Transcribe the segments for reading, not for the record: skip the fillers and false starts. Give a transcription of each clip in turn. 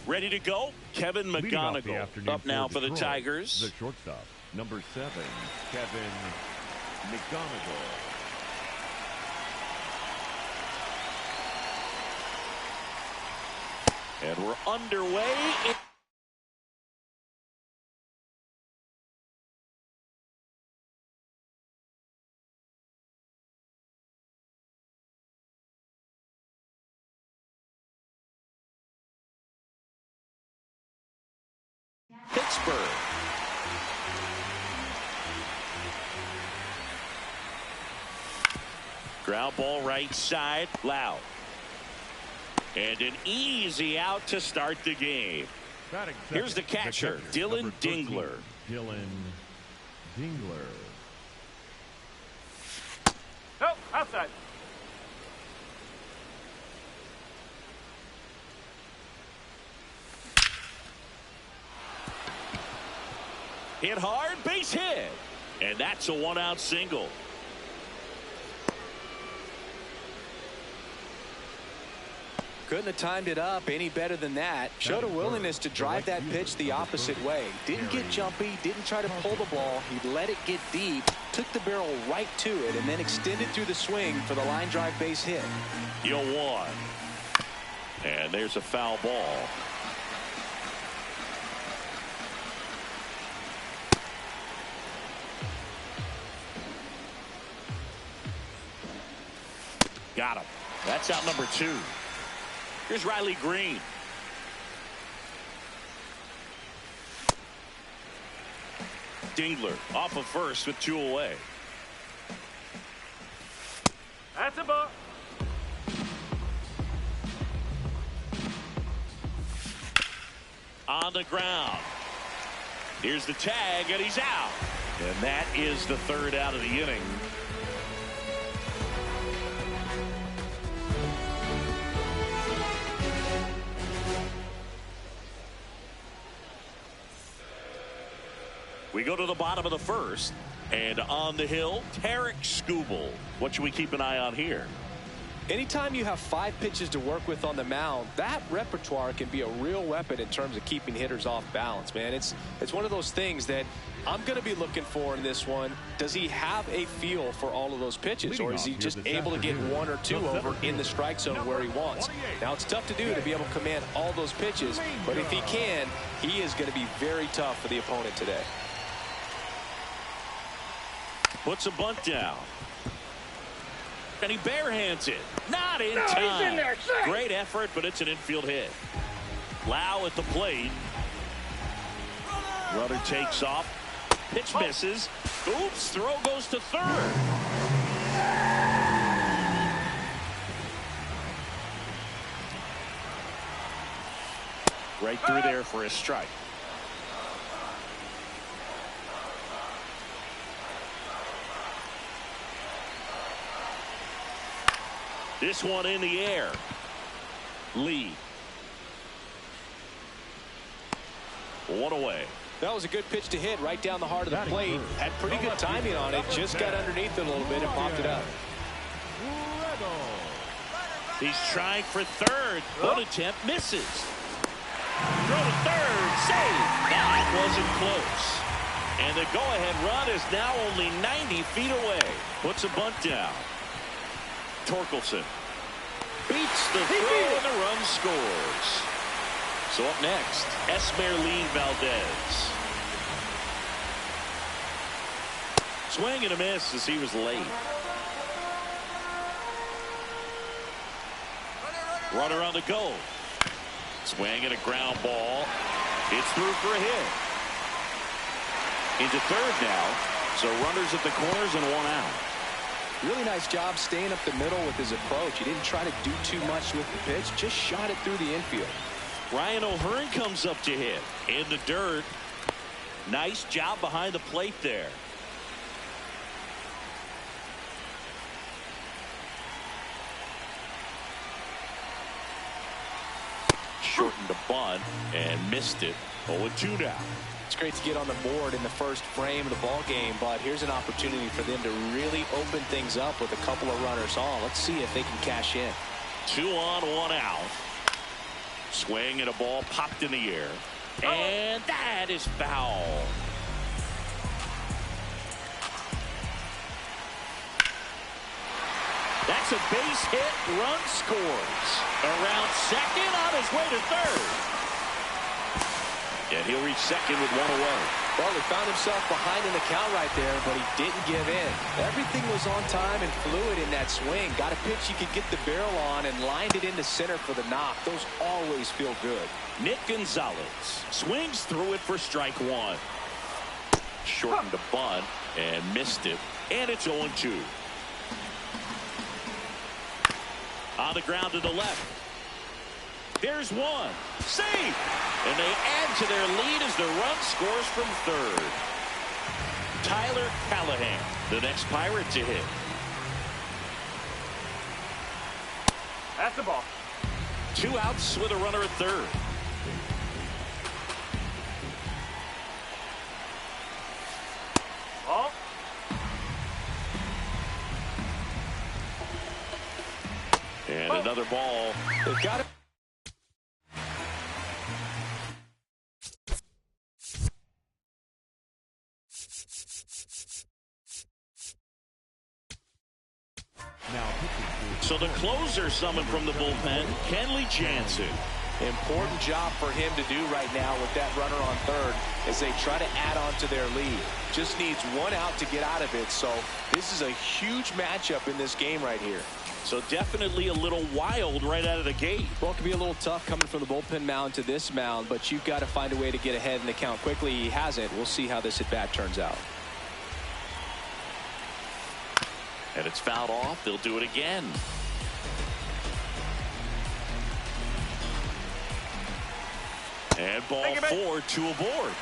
Ready to go. Kevin McGonigal up now for the Tigers. The shortstop, number 7, Kevin McGonigal. And we're underway. Pittsburgh. Ground ball right side. Loud. And an easy out to start the game. Here's the catcher, Dylan Dingler. Dylan Dingler. Oh, outside. Hit hard, base hit. And that's a 1-out single. Couldn't have timed it up any better than that. Showed a willingness to drive that pitch the opposite way. Didn't get jumpy, didn't try to pull the ball. He let it get deep, took the barrel right to it, and then extended through the swing for the line drive base hit. 0-1. And there's a foul ball. Got him. That's out number 2. Here's Riley Green. Dingler off of first with 2 away. That's a ball. On the ground. Here's the tag, and he's out. And that is the 3rd out of the inning. We go to the bottom of the 1st, and on the hill, Tarek Skubal. What should we keep an eye on here? Anytime you have 5 pitches to work with on the mound, that repertoire can be a real weapon in terms of keeping hitters off balance, man. It's one of those things that I'm going to be looking for in this one. Does he have a feel for all of those pitches, or is he just able to get 1 or 2 over in the strike zone where he wants? Now, it's tough to do to be able to command all those pitches, but if he can, he is going to be very tough for the opponent today. Puts a bunt down. And he barehands it. Not in time. He's in there. Great effort, but it's an infield hit. Lau at the plate. Runner takes off. Pitch misses. Oops, throw goes to 3rd. Right through there for a strike. This one in the air. Lee. 1 away. That was a good pitch to hit right down the heart of the plate. Had pretty good timing on it. Just got underneath it a little bit and popped it up. He's trying for 3rd. One attempt misses. Throw to 3rd. Save. That wasn't close. And the go-ahead run is now only 90 feet away. Puts a bunt down. Torkelson beats the throw and the run scores. So up next, Esmeralyn Valdez. Swing and a miss as he was late. Runner on the go. Swing and a ground ball. It's through for a hit. Into 3rd now. So runners at the corners and 1 out. Really nice job staying up the middle with his approach. He didn't try to do too much with the pitch, just shot it through the infield. Ryan O'Hearn comes up to hit in the dirt. Nice job behind the plate there. Shortened the bunt and missed it. 0-2 now. It's great to get on the board in the first frame of the ball game, but here's an opportunity for them to really open things up with a couple of runners on. Let's see if they can cash in. 2 on, 1 out. Swing and a ball popped in the air. And that is foul. That's a base hit. Run scores. Around second, on his way to third. And he'll reach second with one away. Well, he found himself behind in the count right there, but he didn't give in. Everything was on time and fluid in that swing. Got a pitch you could get the barrel on and lined it into center for the knock. Those always feel good. Nick Gonzalez swings through it for strike one. Shortened a bunt and missed it. And it's 0-2. On the ground to the left. There's one. Save! And they add to their lead as the run scores from third. Tyler Callahan, the next Pirate to hit. That's the ball. 2 outs with a runner at third. Ball. And another ball. They've got it. So the closer summoned from the bullpen, Kenley Jansen. Important job for him to do right now with that runner on third as they try to add on to their lead. Just needs 1 out to get out of it. So this is a huge matchup in this game right here. So definitely a little wild right out of the gate. Well, it can be a little tough coming from the bullpen mound to this mound, but you've got to find a way to get ahead in the count quickly. He hasn't. We'll see how this at bat turns out. And it's fouled off. They'll do it again. And ball 4, 2 aboard.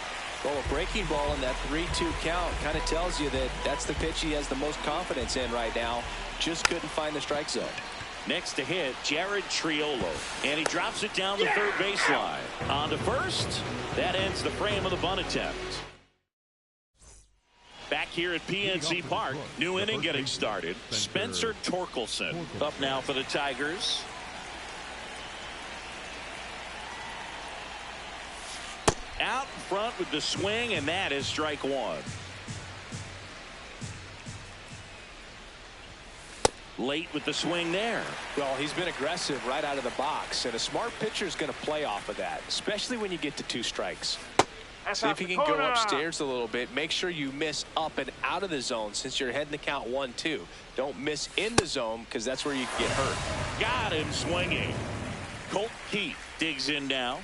Well, a breaking ball in that 3-2 count kind of tells you that that's the pitch he has the most confidence in right now. Just couldn't find the strike zone. Next to hit, Jared Triolo. And he drops it down the third baseline. On to first. That ends the frame of the bunt attempt. Back here at PNC Park, new inning getting started. Spencer Torkelson up now for the Tigers. Out in front with the swing, and that is strike one. Late with the swing there. Well, he's been aggressive right out of the box, and a smart pitcher is going to play off of that, especially when you get to 2 strikes. See if he can go upstairs a little bit. Make sure you miss up and out of the zone since you're heading to count 1-2. Don't miss in the zone because that's where you can get hurt. Got him swinging. Colt Keith digs in now.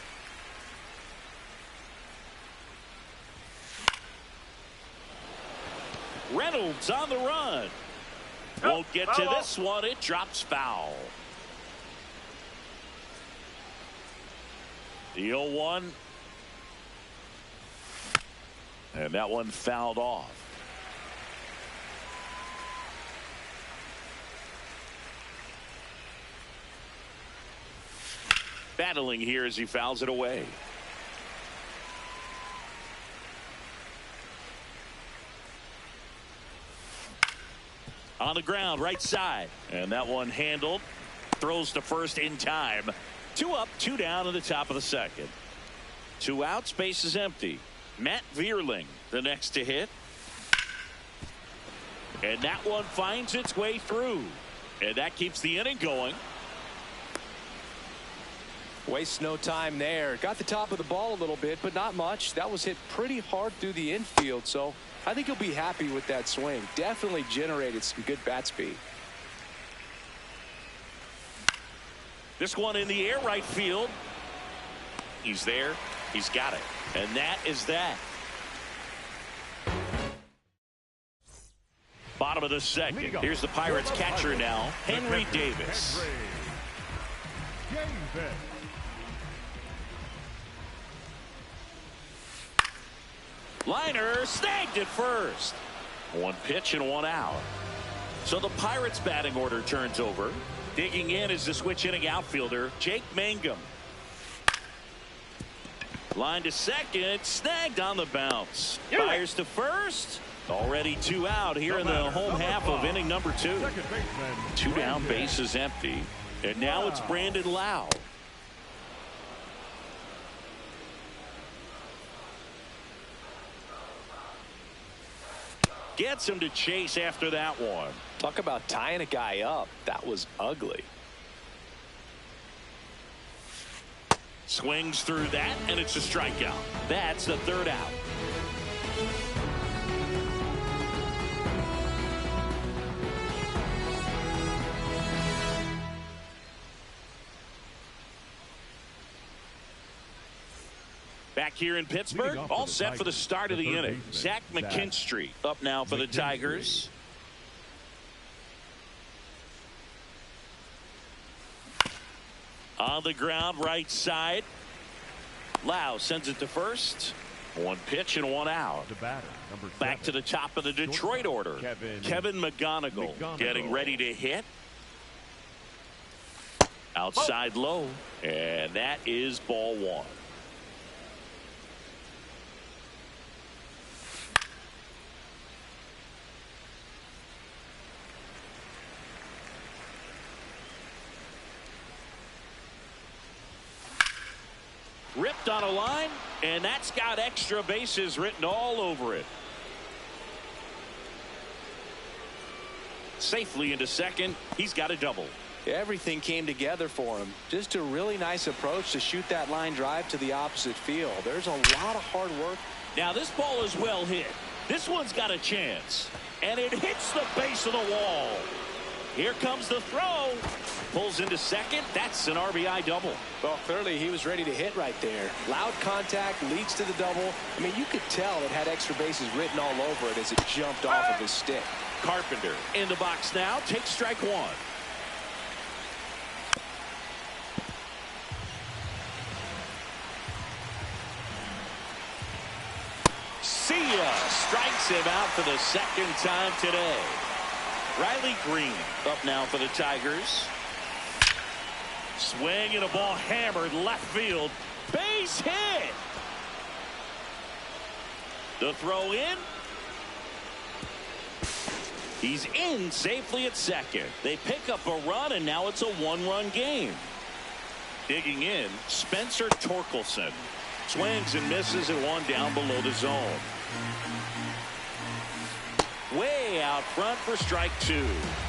Reynolds on the run. Won't get to this one. It drops foul. The 0-1. And that one fouled off. Battling here as he fouls it away. On the ground, right side. And that one handled. Throws to first in time. 2 up, 2 down in the top of the second. 2 outs, base is empty. Matt Vierling, the next to hit. And that one finds its way through. And that keeps the inning going. Wastes no time there. Got the top of the ball a little bit, but not much. That was hit pretty hard through the infield, so I think he'll be happy with that swing. Definitely generated some good bat speed. This one in the air right field. He's there. He's got it. And that is that. Bottom of the second. Here's the Pirates catcher now, Henry Davis. Liner snagged at first. 1 pitch and 1 out. So the Pirates batting order turns over. Digging in is the switch inning outfielder, Jake Mangum. Line to second, snagged on the bounce. Fires to first. Already 2 out here in the home half of inning number 2. 2 down, base is empty. And now it's Brandon Lau. Gets him to chase after that one. Talk about tying a guy up. That was ugly. Swings through that, and it's a strikeout. That's the third out. Back here in Pittsburgh, all set for the start of the inning. Zach McKinstry up now for the Tigers. On the ground, right side. Lau sends it to first. One pitch and one out. Back to the top of the Detroit order. Kevin McGonigal getting ready to hit. Outside low. And that is ball one. Ripped on a line, and that's got extra bases written all over it. Safely into second. He's got a double. Everything came together for him. Just a really nice approach to shoot that line drive to the opposite field. There's a lot of hard work. Now this ball is well hit. This one's got a chance, and it hits the base of the wall. Here comes the throw. Pulls into second. That's an RBI double. Well, clearly he was ready to hit right there. Loud contact leads to the double. I mean, you could tell it had extra bases written all over it as it jumped off of his stick. Carpenter in the box now. Takes strike one. See ya. Strikes him out for the second time today. Riley Green up now for the Tigers. Swing and a ball hammered left field. Base hit. The throw in. He's in safely at second. They pick up a run, and now it's a one-run game. Digging in, Spencer Torkelson. Swings and misses at one down below the zone. Way out front for strike two.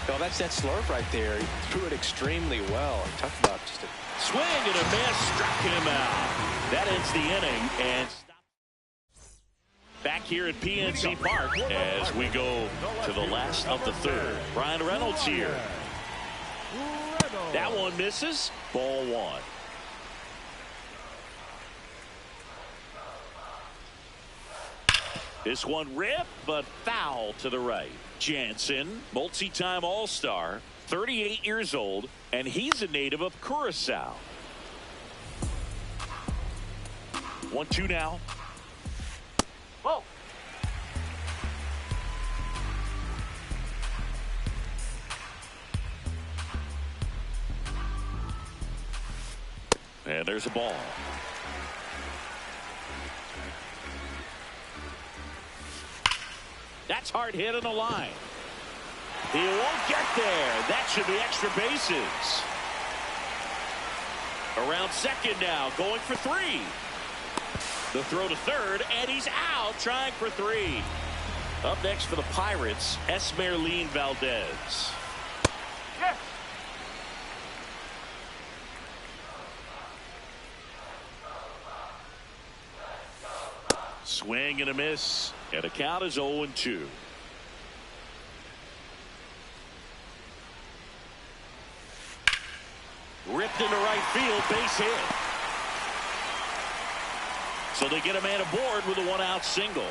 Well, that's that slurve right there. He threw it extremely well. Talk about just a swing and a miss, struck him out. That ends the inning. And back here at PNC Park as we go to the last of the third. Brian Reynolds here. That one misses. Ball one. This one ripped, but foul to the right. Jansen, multi-time All-Star, 38 years old, and he's a native of Curacao. 1-2 now. Whoa. And there's a ball. That's hard hit on the line. He won't get there. That should be extra bases. Around second now, going for three. The throw to third, and he's out trying for three. Up next for the Pirates, Esmeralyn Valdez. Yes. Swing and a miss, and the count is 0-2. Ripped into right field, base hit. So they get a man aboard with a one-out single.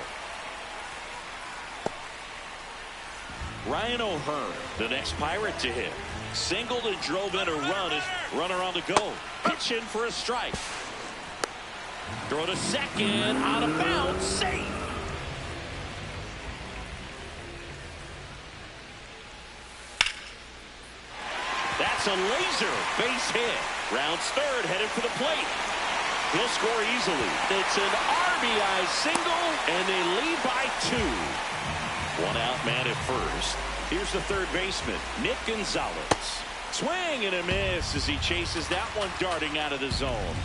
Ryan O'Hearn, the next Pirate to hit. Singled and drove in a run as runner on the go. Pitch in for a strike. Throw to second, out of bounds, safe. That's a laser base hit. Rounds third, headed for the plate. He'll score easily. It's an RBI single, and they lead by 2. One out man at first. Here's the third baseman, Nick Gonzalez. Swing and a miss as he chases that one darting out of the zone.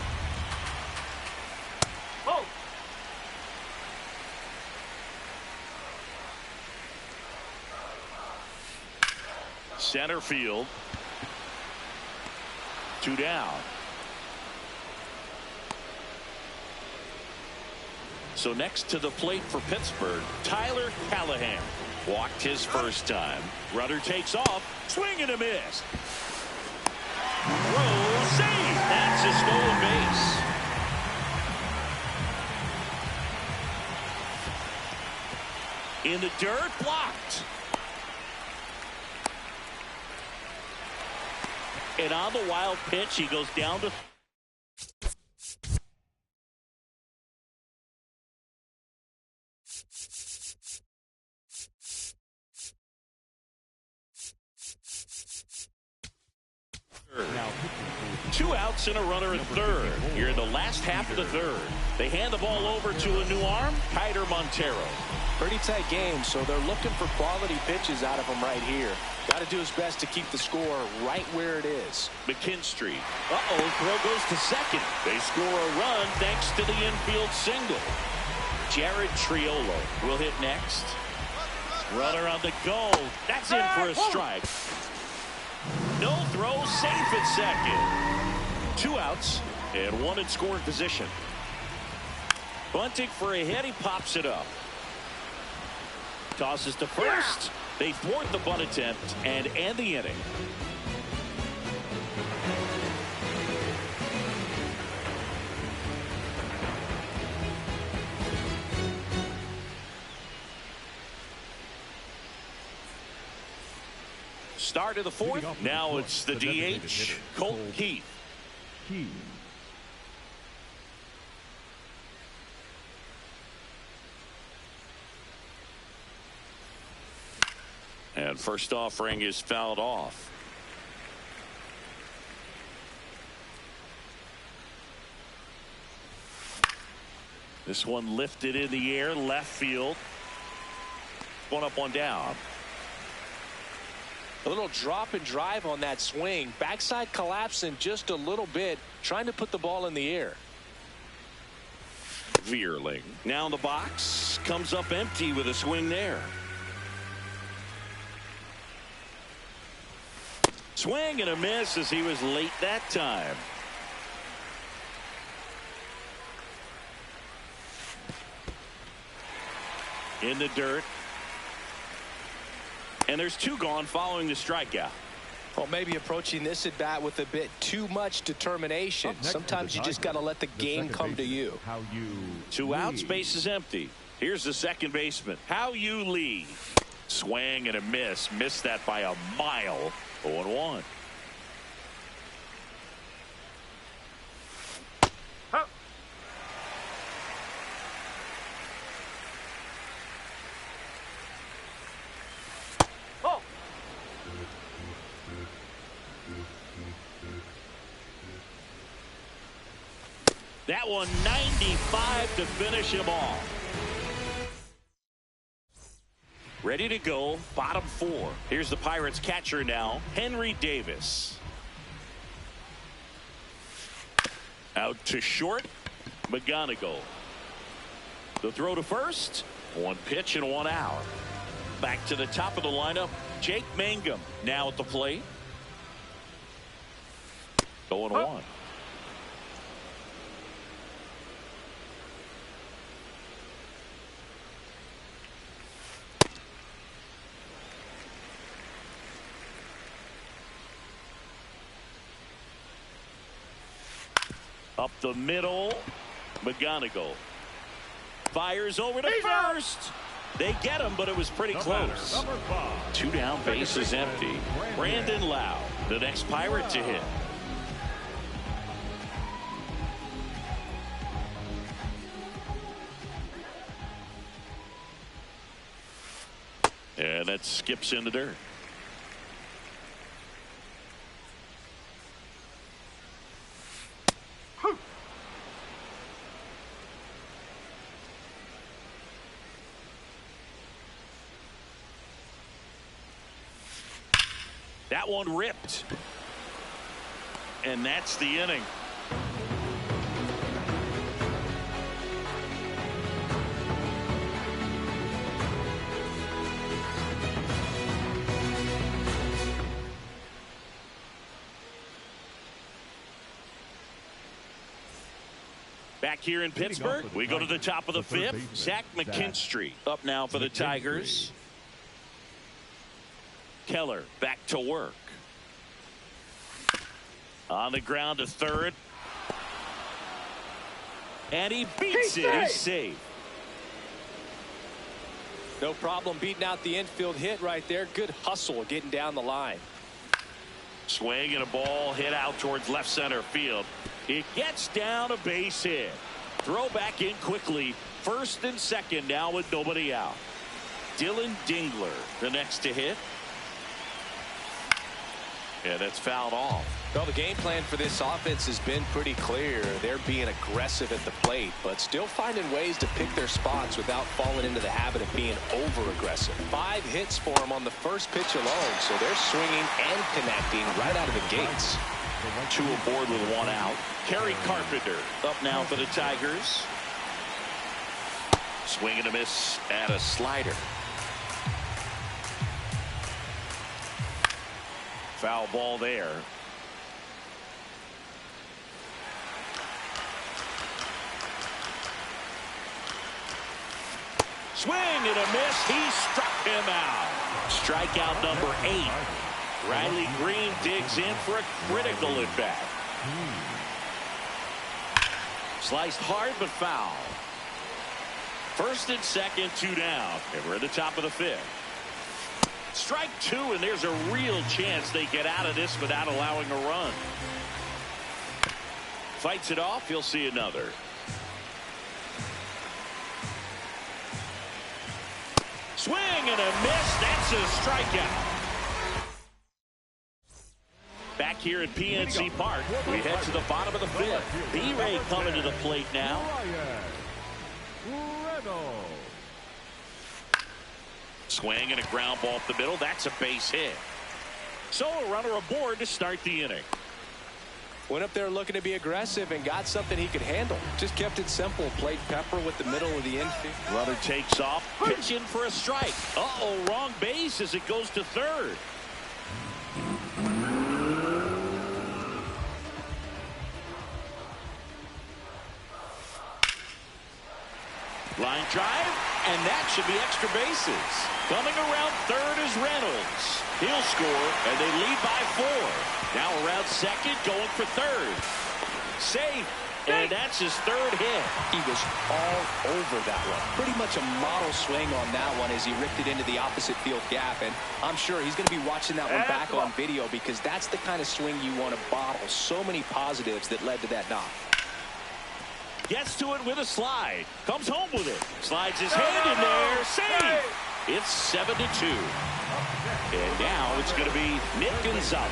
Center field. 2 down. So next to the plate for Pittsburgh, Tyler Callahan. Walked his first time. Runner takes off. Swing and a miss. Throw, save. That's a stolen base. In the dirt, blocked. And on the wild pitch, he goes down to Now, 2 outs and a runner at third. Here in the last half of the third. They hand the ball over to a new arm, Kaider Montero. Pretty tight game, so they're looking for quality pitches out of him right here. Got to do his best to keep the score right where it is. McKinstry. Throw goes to second. They score a run thanks to the infield single. Jared Triolo will hit next. Runner on the go. That's in for a strike. No throw, safe at second. 2 outs and 1 in scoring position. Bunting for a hit. He pops it up. Tosses to first. They thwart the bunt attempt and end the inning. Start of the fourth. Now it's the DH, Colt Keith. And first offering is fouled off. This one lifted in the air, left field. 1 up, 1 down. A little drop and drive on that swing. Backside collapsing just a little bit, trying to put the ball in the air. Veerling now in the box, comes up empty with a swing there. Swing and a miss as he was late that time. In the dirt. And there's 2 gone following the strikeout. Well, maybe approaching this at bat with a bit too much determination. Sometimes you just got to let the game come to you. 2 outs, base is empty. Here's the second baseman. How you lead. Swing and a miss. Missed that by a mile. 0-1. That one 95 to finish him off. Ready to go, bottom 4. Here's the Pirates catcher now, Henry Davis. Out to short, McGonigal. The throw to first, 1 pitch and 1 out. Back to the top of the lineup, Jake Mangum now at the plate. 0-1. Up the middle, McGonigal fires over to first. They get him, but it was pretty close. 2 down, base is empty. Brandon Lau, the next Pirate to hit. And that skips in the dirt. That one ripped. And that's the inning. Back here in Pittsburgh, we go to the top of the fifth. Zach McKinstry up now for the Tigers. Keller back to work. On the ground to third. And he beats it. He's safe. No problem beating out the infield hit right there. Good hustle getting down the line. Swing and a ball hit out towards left center field. It gets down a base hit. Throw back in quickly. First and second now with nobody out. Dylan Dingler the next to hit. And that's fouled off. Well, the game plan for this offense has been pretty clear. They're being aggressive at the plate, but still finding ways to pick their spots without falling into the habit of being over-aggressive. 5 hits for them on the first pitch alone, so they're swinging and connecting right out of the gates. 2 aboard with 1 out. Kerry Carpenter up now for the Tigers. Swing and a miss at a slider. Foul ball there. Swing and a miss. He struck him out. Strikeout number 8. Riley Green digs in for a critical at bat. Sliced hard but foul. First and second, 2 down. And we're at the top of the 5th. Strike 2, and there's a real chance they get out of this without allowing a run. Fights it off. You'll see another. Swing and a miss. That's a strikeout. Back here at PNC Park, we head to the bottom of the 5th. B-Ray coming to the plate now. Swing and a ground ball up the middle. That's a base hit. So a runner aboard to start the inning. Went up there looking to be aggressive and got something he could handle. Just kept it simple. Played pepper with the middle of the infield. Runner takes off. Pitch in for a strike. Uh-oh, wrong base as it goes to third. Line drive, and that should be extra bases. Coming around third is Reynolds. He'll score, and they lead by 4. Now around second, going for third. Safe, and that's his 3rd hit. He was all over that one. Pretty much a model swing on that one as he ripped it into the opposite field gap, and I'm sure he's going to be watching that one back on video because that's the kind of swing you want to bottle. So many positives that led to that knock. Gets to it with a slide. Comes home with it. Slides his hand in there. Save. It's 7-2. And now it's going to be Nick Gonzalez.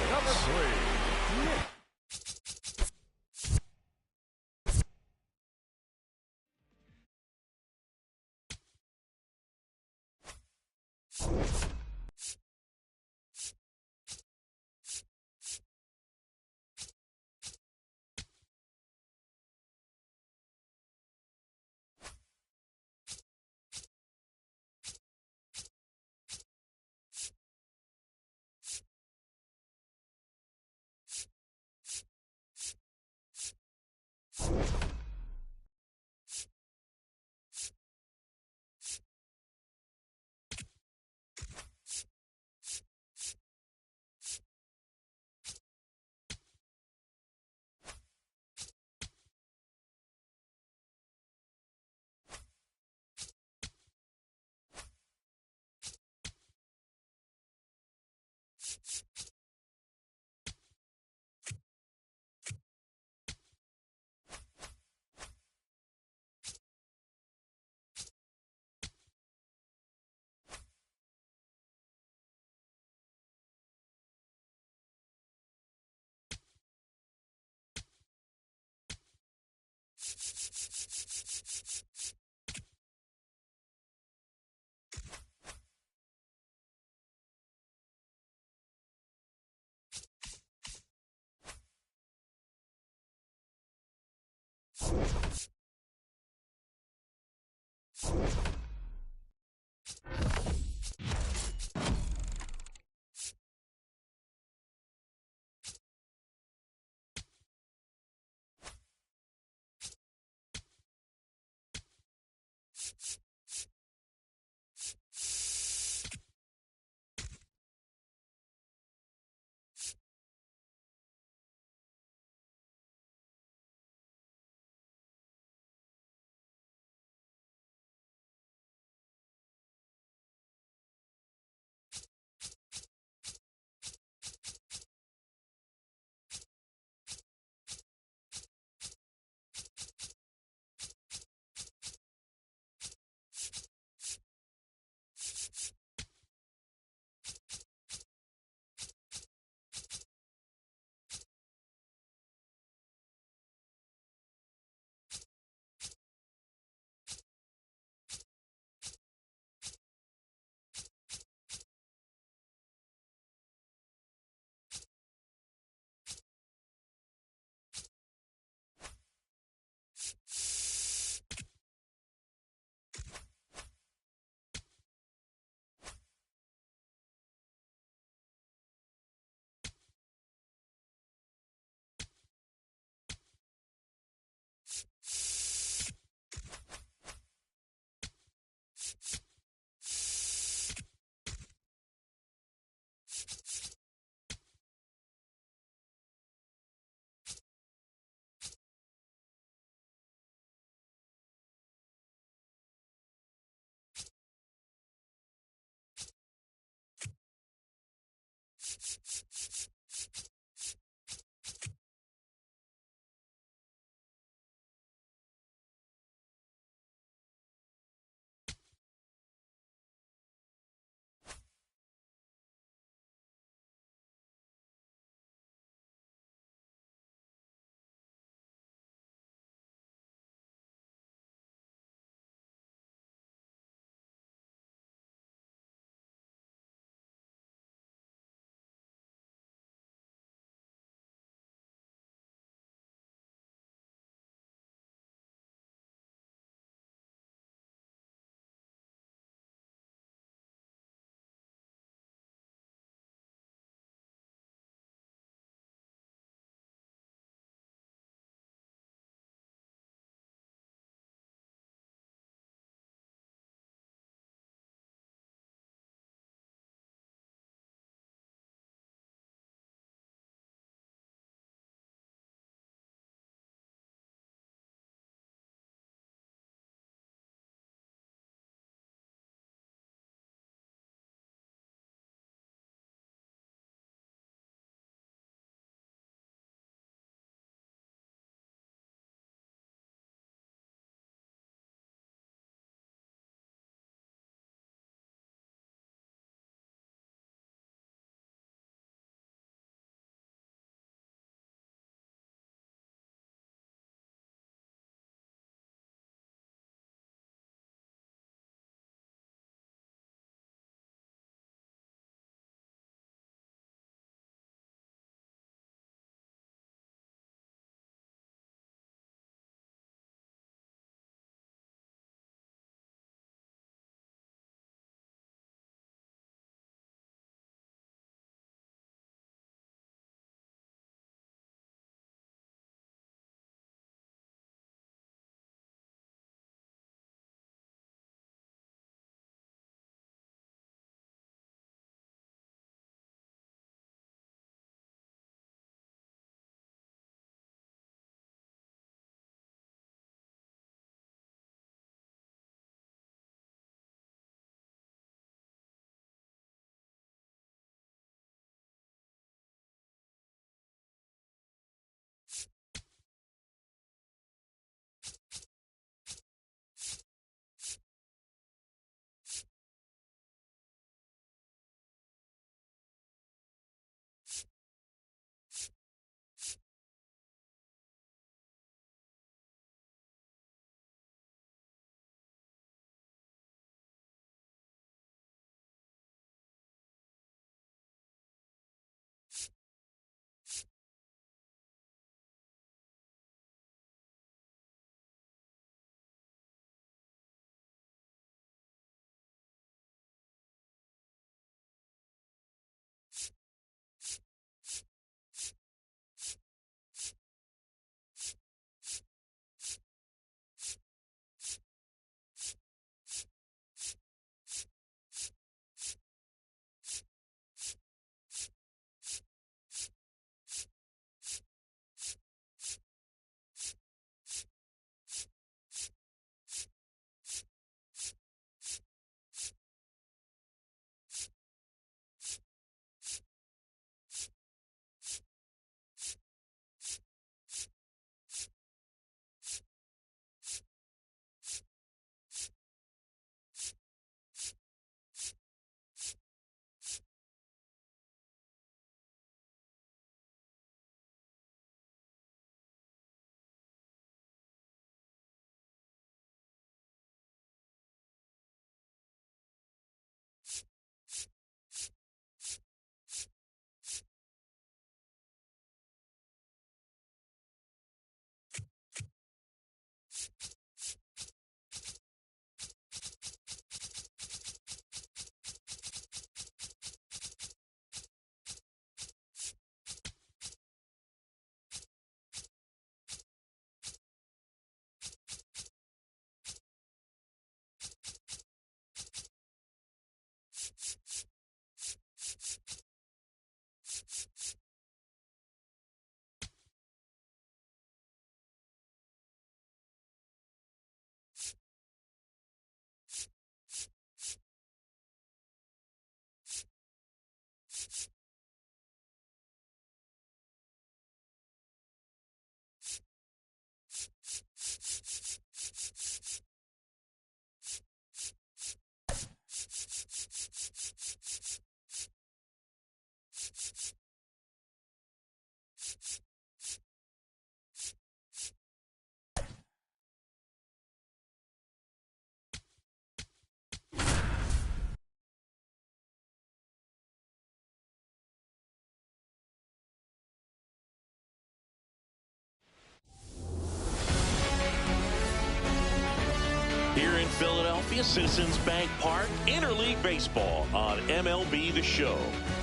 Here in Philadelphia, Citizens Bank Park, interleague baseball on MLB The Show.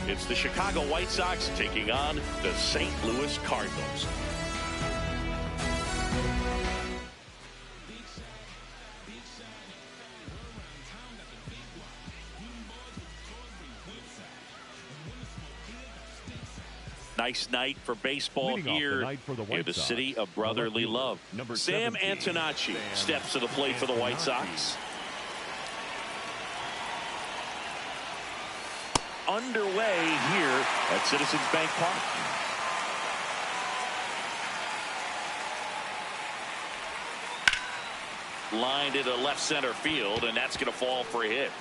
It's the Chicago White Sox taking on the St. Louis Cardinals. Nice night for baseball here in the city of brotherly love. Sam Antonacci steps to the plate for the White Sox. Underway here at Citizens Bank Park. Lined into left center field, and that's going to fall for a hit.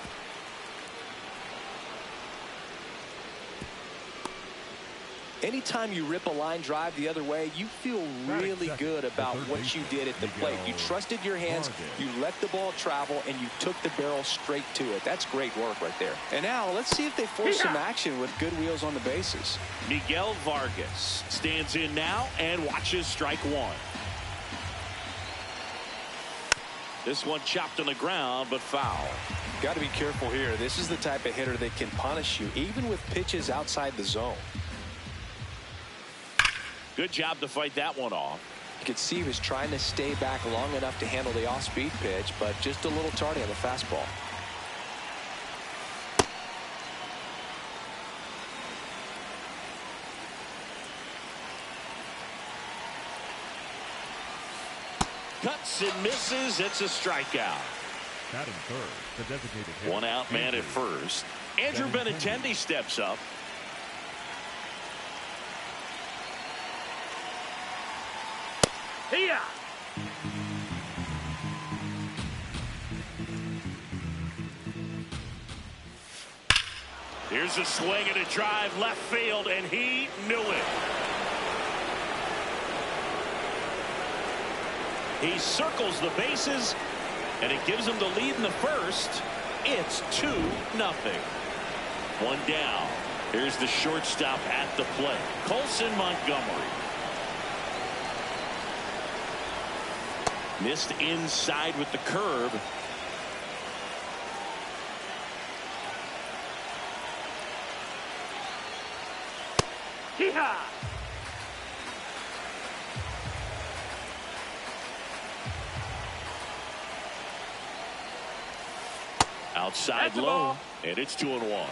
Anytime you rip a line drive the other way, you feel really good about what you did at the plate. You trusted your hands, you let the ball travel, and you took the barrel straight to it. That's great work right there. And now let's see if they force some action with good wheels on the bases. Miguel Vargas stands in now and watches strike one. This one chopped on the ground, but foul. Got to be careful here. This is the type of hitter that can punish you, even with pitches outside the zone. Good job to fight that one off. You could see he was trying to stay back long enough to handle the off-speed pitch, but just a little tardy on the fastball. Cuts and misses. It's a strikeout. Batting third, the designated hitter. One out man at first. Andrew Benintendi steps up. Here. Here's a swing and a drive left field, and he knew it. He circles the bases, and it gives him the lead in the first. It's 2-0. One down. Here's the shortstop at the plate, Colson Montgomery. Missed inside with the curve. Yeehaw! Outside low, and it's 2-1.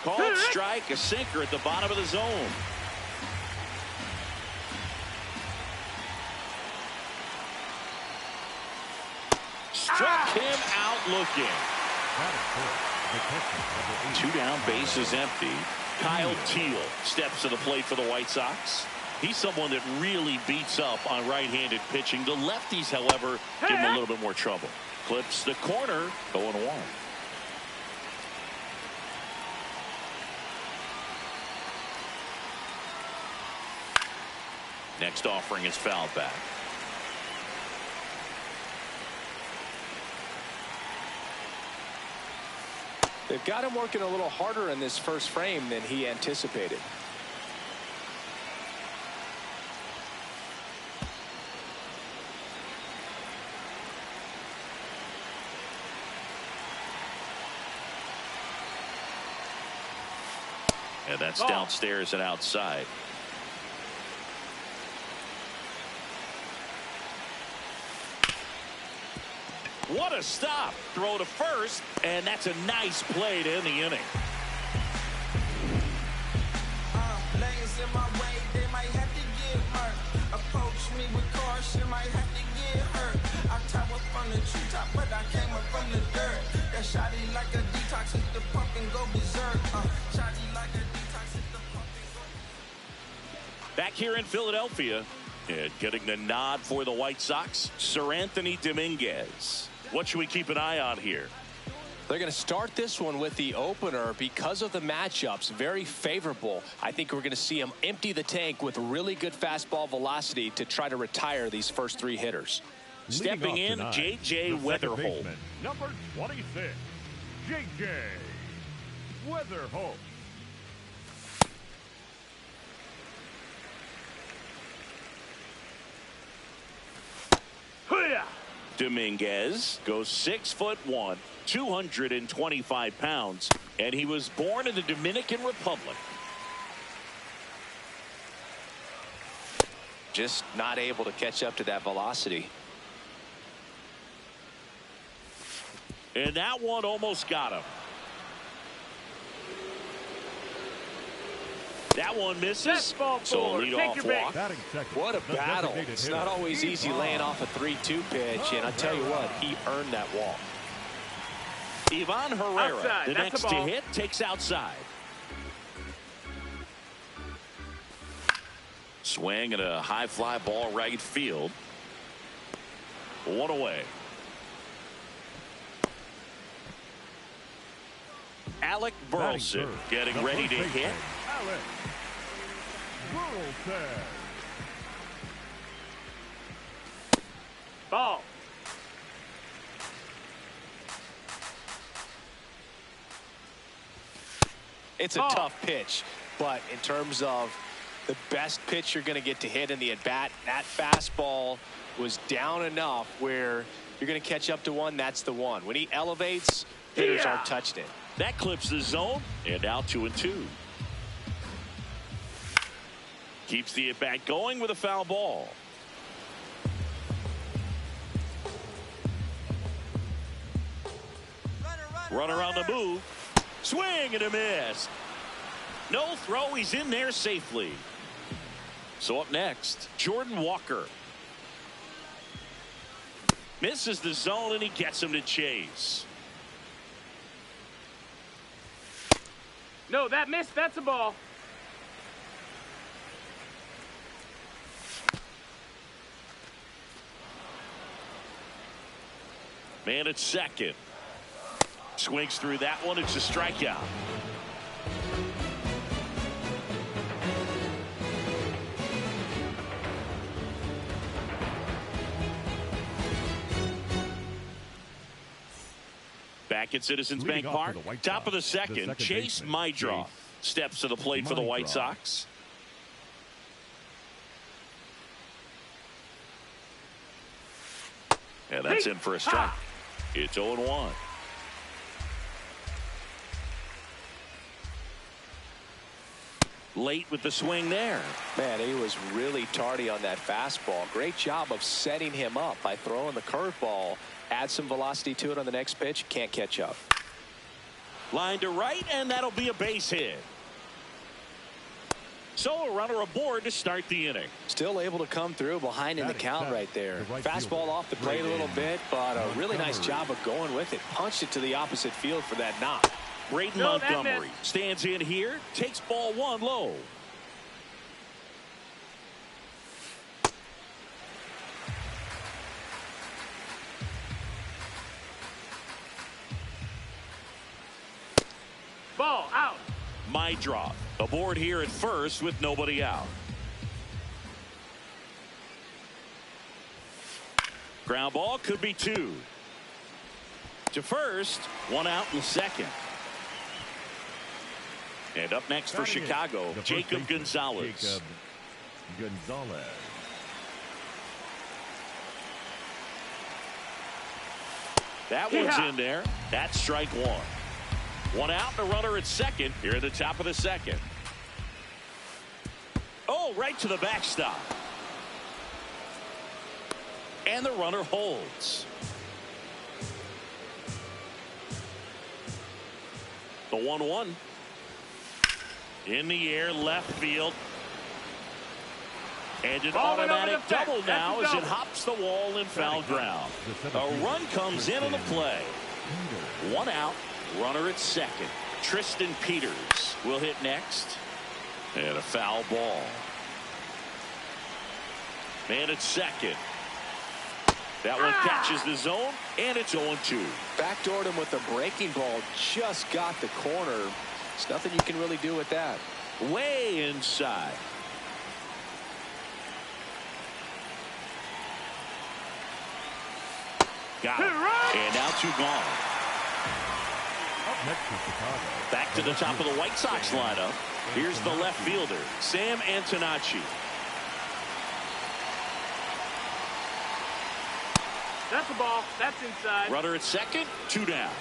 Called strike, a sinker at the bottom of the zone. Struck him out looking. Two down, bases empty. Kyle Teal steps to the plate for the White Sox. He's someone that really beats up on right-handed pitching. The lefties, however, give him a little bit more trouble. Clips the corner, 0-1. Next offering is fouled back. They've got him working a little harder in this first frame than he anticipated. And that's downstairs and outside. What a stop. Throw to first, and that's a nice play to end the inning. Lanes in my way, they might have to get hurt. Approach me with caution, might have to get hurt. I tower from the treetop, but I came up from the dirt. That shotty like a detox, hit the pump and go berserk. Shotty like a detox, hit the pump and go berserk. Back here in Philadelphia, and getting the nod for the White Sox, Sir Anthony Dominguez. What should we keep an eye on here? They're going to start this one with the opener because of the matchups. Very favorable. I think we're going to see him empty the tank with really good fastball velocity to try to retire these first three hitters. Stepping in, J.J. Weatherholt. Number 26, J.J. Weatherholt. Dominguez goes 6'1", 225 pounds, and he was born in the Dominican Republic. Just not able to catch up to that velocity. And that one almost got him. That one misses. So lead-off walk. What a battle. It's not always easy laying off a 3-2 pitch, and I tell you what, he earned that walk. Ivan Herrera, Outside. the That's next a to ball. hit, takes outside. Swing and a high fly ball right field. One away. Alec Burleson getting ready to hit. Alec Burleson. Ball. It's a tough pitch, but in terms of the best pitch you're going to get to hit in the at-bat, that fastball was down enough where you're going to catch up to one, that's the one. When he elevates, hitters aren't touching it. That clips the zone, and now 2-2. Keeps the at-bat going with a foul ball. Runner on the move. Swing and a miss. No throw. He's in there safely. So up next, Jordan Walker. Misses the zone, and he gets him to chase. No, that missed. That's a ball. Man at second. Swings through that one. It's a strikeout. Back at Citizens Bank Park, top of the second, Chase Mydroff steps to the plate for the White Sox. And that's in for a strike. It's 0-1. Late with the swing there. Man, he was really tardy on that fastball. Great job of setting him up by throwing the curveball. Add some velocity to it on the next pitch. Can't catch up. Line to right, and that'll be a base hit. So a runner aboard to start the inning. Still able to come through behind in the count right there. Fastball off the plate a little bit, but a really nice job of going with it. Punched it to the opposite field for that knock. Braden Montgomery stands in here, takes ball one low. Ball out. Mydroff aboard here at first with nobody out. Ground ball, could be two. To first, one out in second. And up next for Chicago, Jacob Gonzalez. That one's in there. That's strike one. One out, and a runner at second here at the top of the second. Oh, right to the backstop. And the runner holds. The 1-1. In the air, left field. And an automatic double now as it hops the wall in foul ground. A run comes in on the play. 1 out, runner at second. Tristan Peters will hit next. And a foul ball. Man at second. That one catches the zone, and it's 0-2. Backdoored him with a breaking ball. Just got the corner. There's nothing you can really do with that. Way inside. Got it. And now 2 gone. Up next to Chicago. Back to the top of the White Sox lineup. Here's the left fielder, Sam Antonacci. That's a ball. That's inside. Runner at second, 2 down.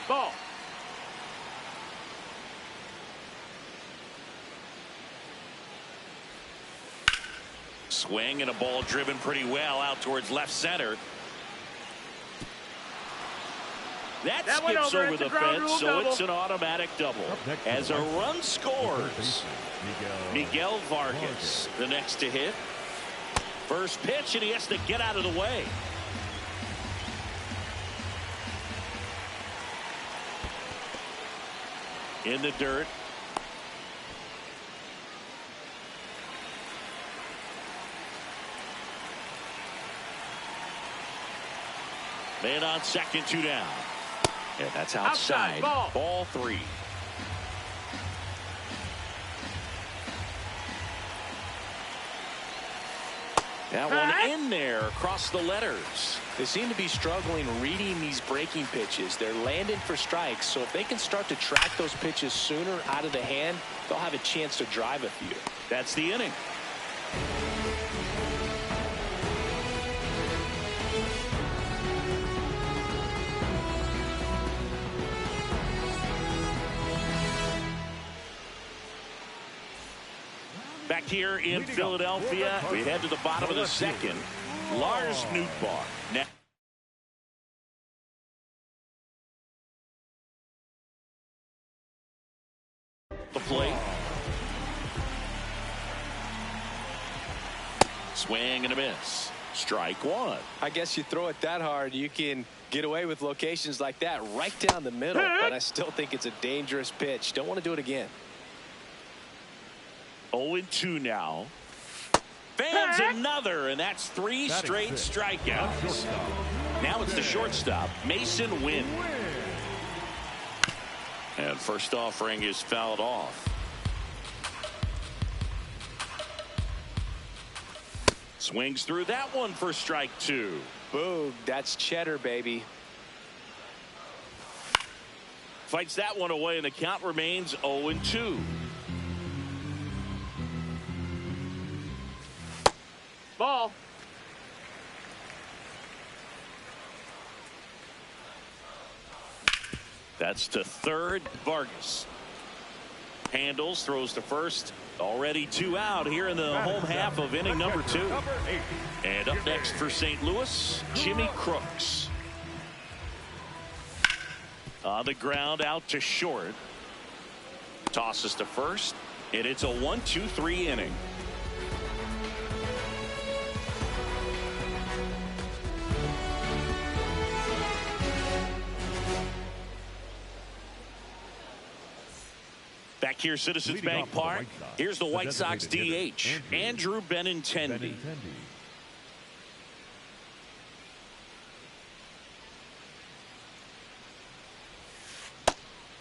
Ball. Swing and a ball driven pretty well out towards left center. That skips over the fence, so it's an automatic double. As a run scores, Miguel Vargas, the next to hit. First pitch, and he has to get out of the way. In the dirt. Man on second, 2 down. And that's outside. Ball 3. That one in there across the letters. They seem to be struggling reading these breaking pitches. They're landing for strikes, so if they can start to track those pitches sooner out of the hand, they'll have a chance to drive a few. That's the inning. Back here in Philadelphia, we head to the bottom of the second. Lars Nootbaar. Now the plate. Swing and a miss. Strike 1. I guess you throw it that hard, you can get away with locations like that right down the middle, but I still think it's a dangerous pitch. Don't want to do it again. 0-2 now. Fans another, and that's 3 straight strikeouts. Now it's the shortstop, Mason Wynn. And first offering is fouled off. Swings through that one for strike 2. Boom, that's cheddar, baby. Fights that one away, and the count remains 0-2. Ball. That's to third. Vargas handles, throws to first. Already 2 out here in the home half of inning number 2. And up next for St. Louis, Jimmy Crooks. On the ground, out to short. Tosses to first, and it's a 1-2-3 inning. Back here, Citizens Bank Park. Here's the White Sox DH, Andrew Benintendi.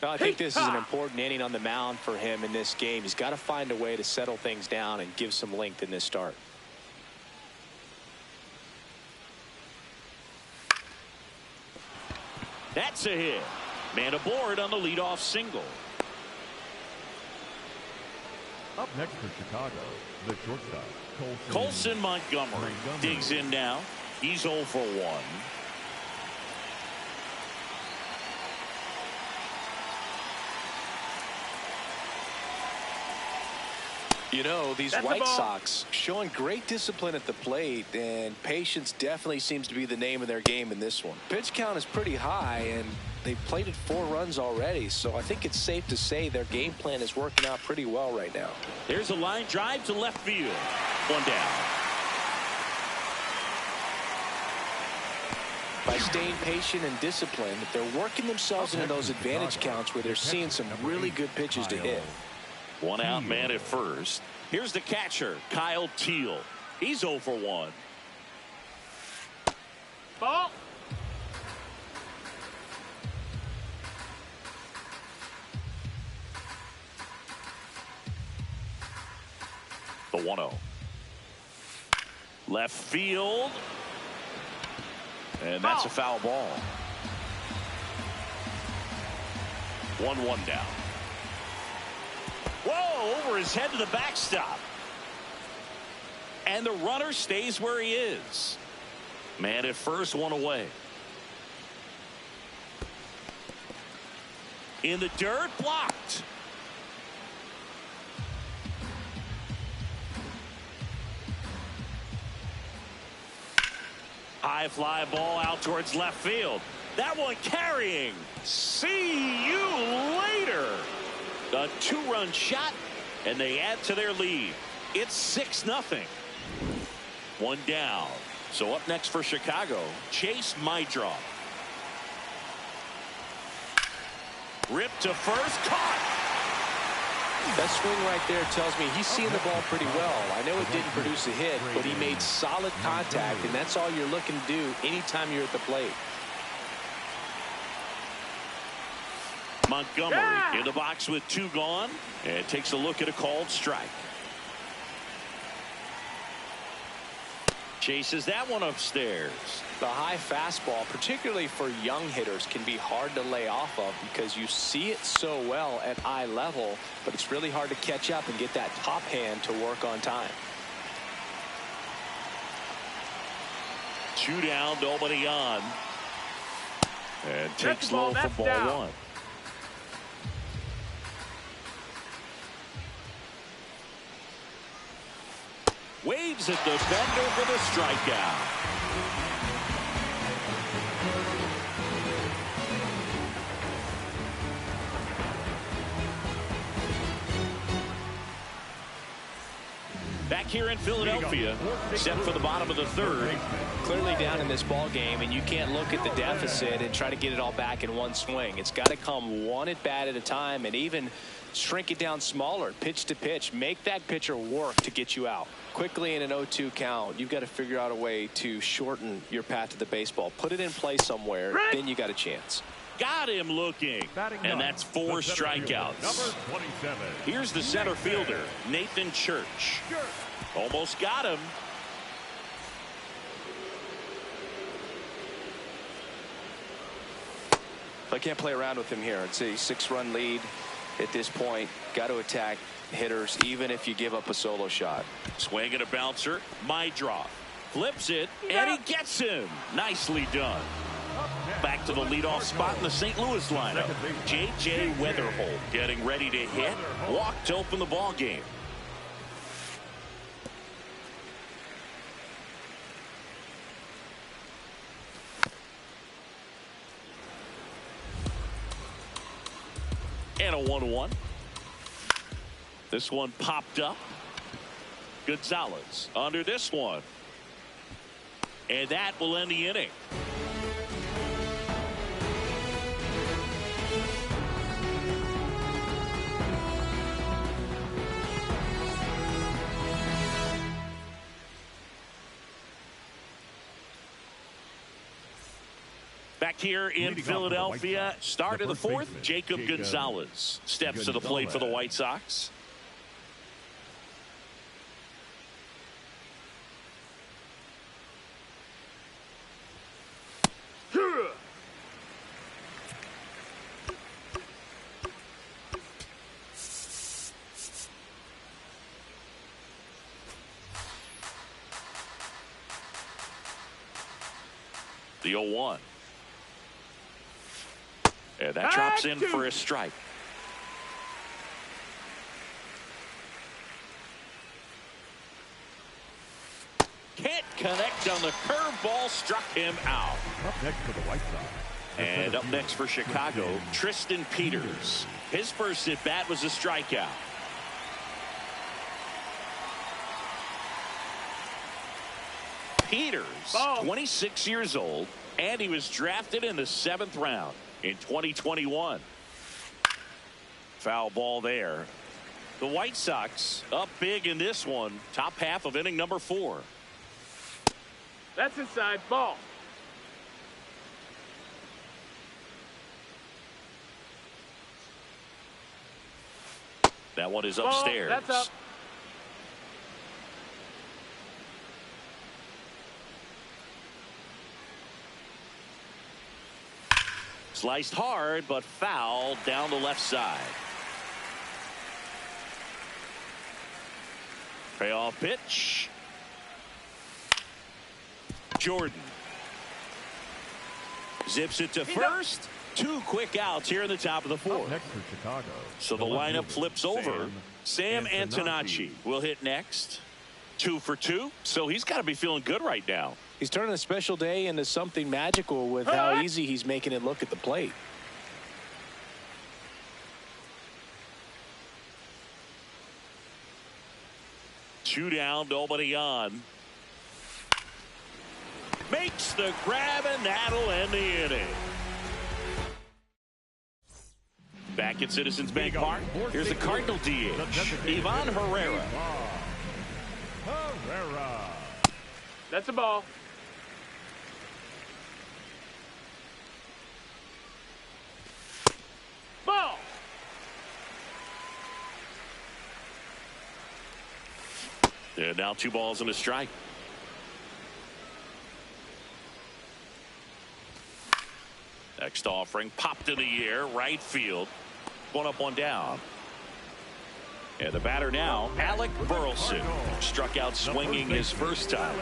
I think this is an important inning on the mound for him in this game. He's got to find a way to settle things down and give some length in this start. That's a hit. Man aboard on the leadoff single. Up next for Chicago, the shortstop, Colson Montgomery digs in now. He's 0 for 1. You know, these That's the White ball. Sox showing great discipline at the plate, and patience definitely seems to be the name of their game in this one. Pitch count is pretty high, and they've plated 4 runs already, so I think it's safe to say their game plan is working out pretty well right now. There's a line drive to left field. 1 down. By staying patient and disciplined, they're working themselves into those advantage counts where they're seeing some really good pitches to hit. 1 out, man at first. Here's the catcher, Kyle Teal. He's 0 for 1. Ball. The 1-0. Left field. And that's a foul ball. 1-1 down. Whoa, over his head to the backstop. And the runner stays where he is. Man at first, 1 away. In the dirt, blocked. High fly ball out towards left field. That one carrying. See you later. A 2-run shot, and they add to their lead. It's 6-0. 1 down. So up next for Chicago, Chase Maidra. Ripped to first, caught. That swing right there tells me he's seeing the ball pretty well. I know it didn't produce a hit, but he made solid contact, and that's all you're looking to do anytime you're at the plate. Montgomery in the box with 2 gone, and takes a look at a called strike. Chases that one upstairs. The high fastball, particularly for young hitters, can be hard to lay off of because you see it so well at eye level, but it's really hard to catch up and get that top hand to work on time. 2 down, nobody on. And takes low for ball down. 1. Waves at the defender for the strikeout. Back here in Philadelphia, set for the bottom of the 3rd. Clearly down in this ball game, and you can't look at the deficit and try to get it all back in one swing. It's got to come one at bat at a time, and even shrink it down smaller, pitch to pitch. Make that pitcher work to get you out. Quickly in an 0-2 count, you've got to figure out a way to shorten your path to the baseball. Put it in play somewhere, then you got a chance. Got him looking, and that's 4 strikeouts. Number 27. Here's the center fielder, Nathan Church. Almost got him. I can't play around with him here. It's a 6-run lead at this point. Got to attack hitters even if you give up a solo shot. Swing and a bouncer. Maidra flips it, and he gets him. Nicely done. Back to the leadoff spot in the St. Louis lineup. J.J. Weatherholt getting ready to hit. Walk to open the ball game. And a 1-1. This one popped up. Gonzalez under this one. And that will end the inning. Back here in Philadelphia, start of the 4th, Jacob Gonzalez steps to the plate for the White Sox. The 0-1. And that drops in for a strike. connect on the curveball, struck him out. Up next for the White Sox. And up next for Chicago, Tristan Peters. His first at bat was a strikeout. Peters, 26 years old, and he was drafted in the 7th round in 2021. Foul ball there. The White Sox up big in this one, top half of inning number 4. That's inside. Ball. That one is upstairs. That's up. Sliced hard, but foul down the left side. Payoff pitch. Jordan zips it to first. 2 quick outs here in the top of the 4th. Next for Chicago. So the lineup flips over. Sam Antonacci will hit next. 2 for 2. So he's got to be feeling good right now. He's turning a special day into something magical with how easy he's making it look at the plate. Two down, nobody on. Makes the grab, and that'll end the inning. Back at Citizens Bank Park, here's the Cardinal DH, Ivan Herrera. That's a ball. Ball. And now 2 balls and a strike. Next offering popped in the air, right field. 1 up, 1 down. And the batter now, Alec Burleson, struck out swinging his first time.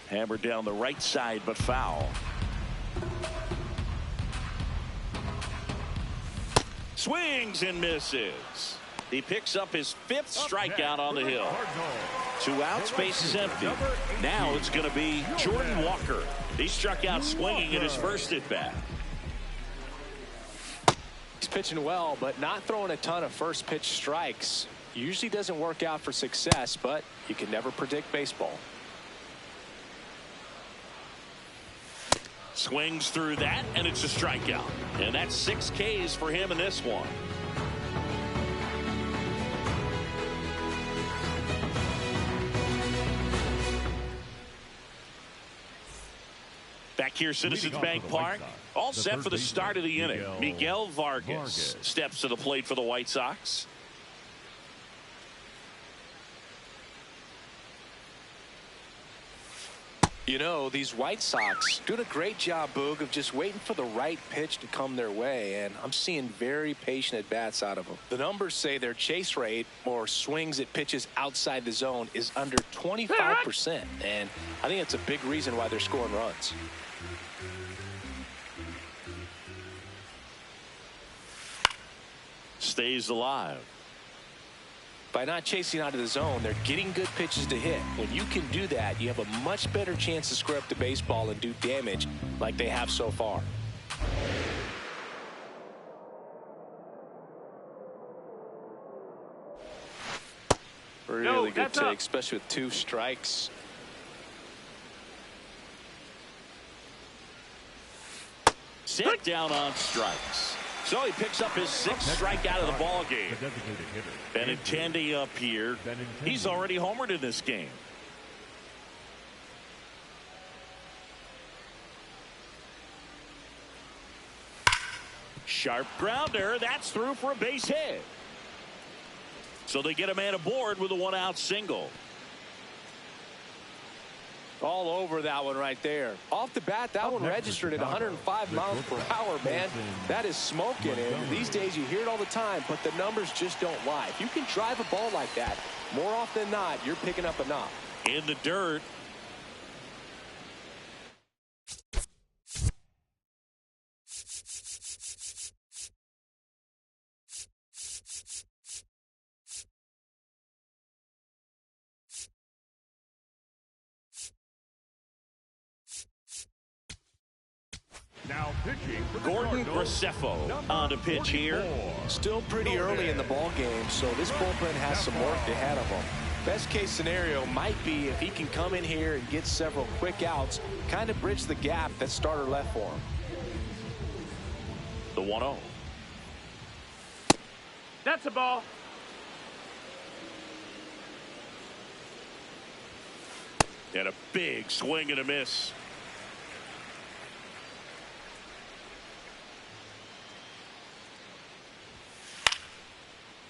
Hammered down the right side, but foul. Swings and misses. He picks up his 5th strikeout on the hill. 2 outs, base is empty. Now it's going to be Jordan Walker. He struck out swinging in his first at bat. He's pitching well, but not throwing a ton of first pitch strikes. Usually doesn't work out for success, but you can never predict baseball. Swings through that, and it's a strikeout. And that's 6 Ks for him in this one. Back here, Citizens Bank Park, all set for the start of the inning. Miguel Vargas steps to the plate for the White Sox. You know, these White Sox doing a great job, Boog, of just waiting for the right pitch to come their way, and I'm seeing very patient at-bats out of them. The numbers say their chase rate, or swings at pitches outside the zone, is under 25%, and I think that's a big reason why they're scoring runs. Stays alive. By not chasing out of the zone, they're getting good pitches to hit. When you can do that, you have a much better chance to square up the baseball and do damage like they have so far. Really good take, especially with 2 strikes. Sit down on strikes. So he picks up his 6th strikeout of the ball game. Benintendi up here. He's already homered in this game. Sharp grounder. That's through for a base hit. So they get a man aboard with a 1-out single. All over that one right there. Off the bat, that one registered at 105 miles per hour, man. That is smoking, and these days you hear it all the time, but the numbers just don't lie. If you can drive a ball like that, more often than not, you're picking up a knock. In the dirt. Now pitching for the Gordon Cardinals, Graceffo number on to pitch here. 44. Still pretty early in the ball game, so this bullpen has some work ahead of them. Best case scenario might be if he can come in here and get several quick outs, kind of bridge the gap that starter left for him. The 1-0. That's a ball. And a big swing and a miss.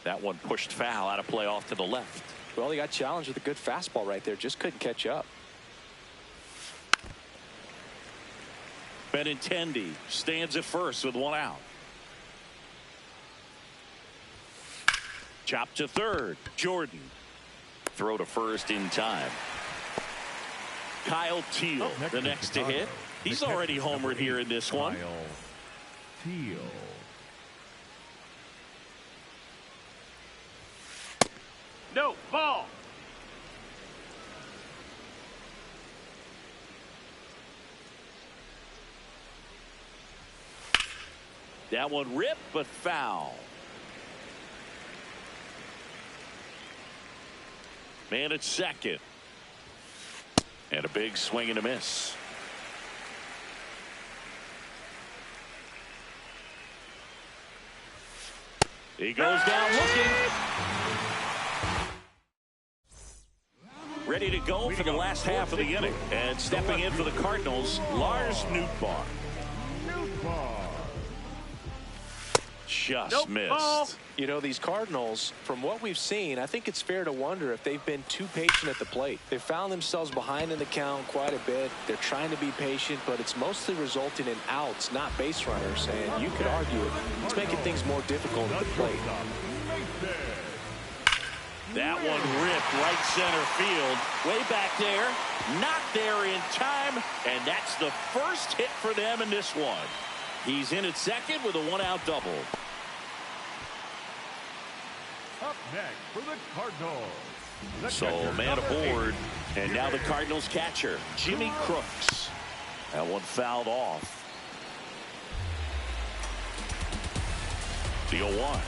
That one pushed foul out of play off to the left. Well, he got challenged with a good fastball right there. Just couldn't catch up. Benintendi stands at first with one out. Chop to third. Jordan. Throw to first in time. Kyle Teal, Up the next to hit. He's already homered here in this one. Kyle Teal. No, ball. That one ripped, but foul. Man at second. And a big swing and a miss. He goes down looking. Ready to go for the last half of the inning. And stepping in for the Cardinals, Lars Nootbaar. Just missed. Ball. You know, these Cardinals, from what we've seen, I think it's fair to wonder if they've been too patient at the plate. They've found themselves behind in the count quite a bit. They're trying to be patient, but it's mostly resulting in outs, not base runners. And you could argue it's making things more difficult at the plate. That one ripped right center field. Way back there. Not there in time. And that's the first hit for them in this one. He's in at second with a one-out double. Up next for the Cardinals. The So catcher, man number aboard. 8, And now the Cardinals catcher, Jimmy Crooks. That one fouled off. The 0-1.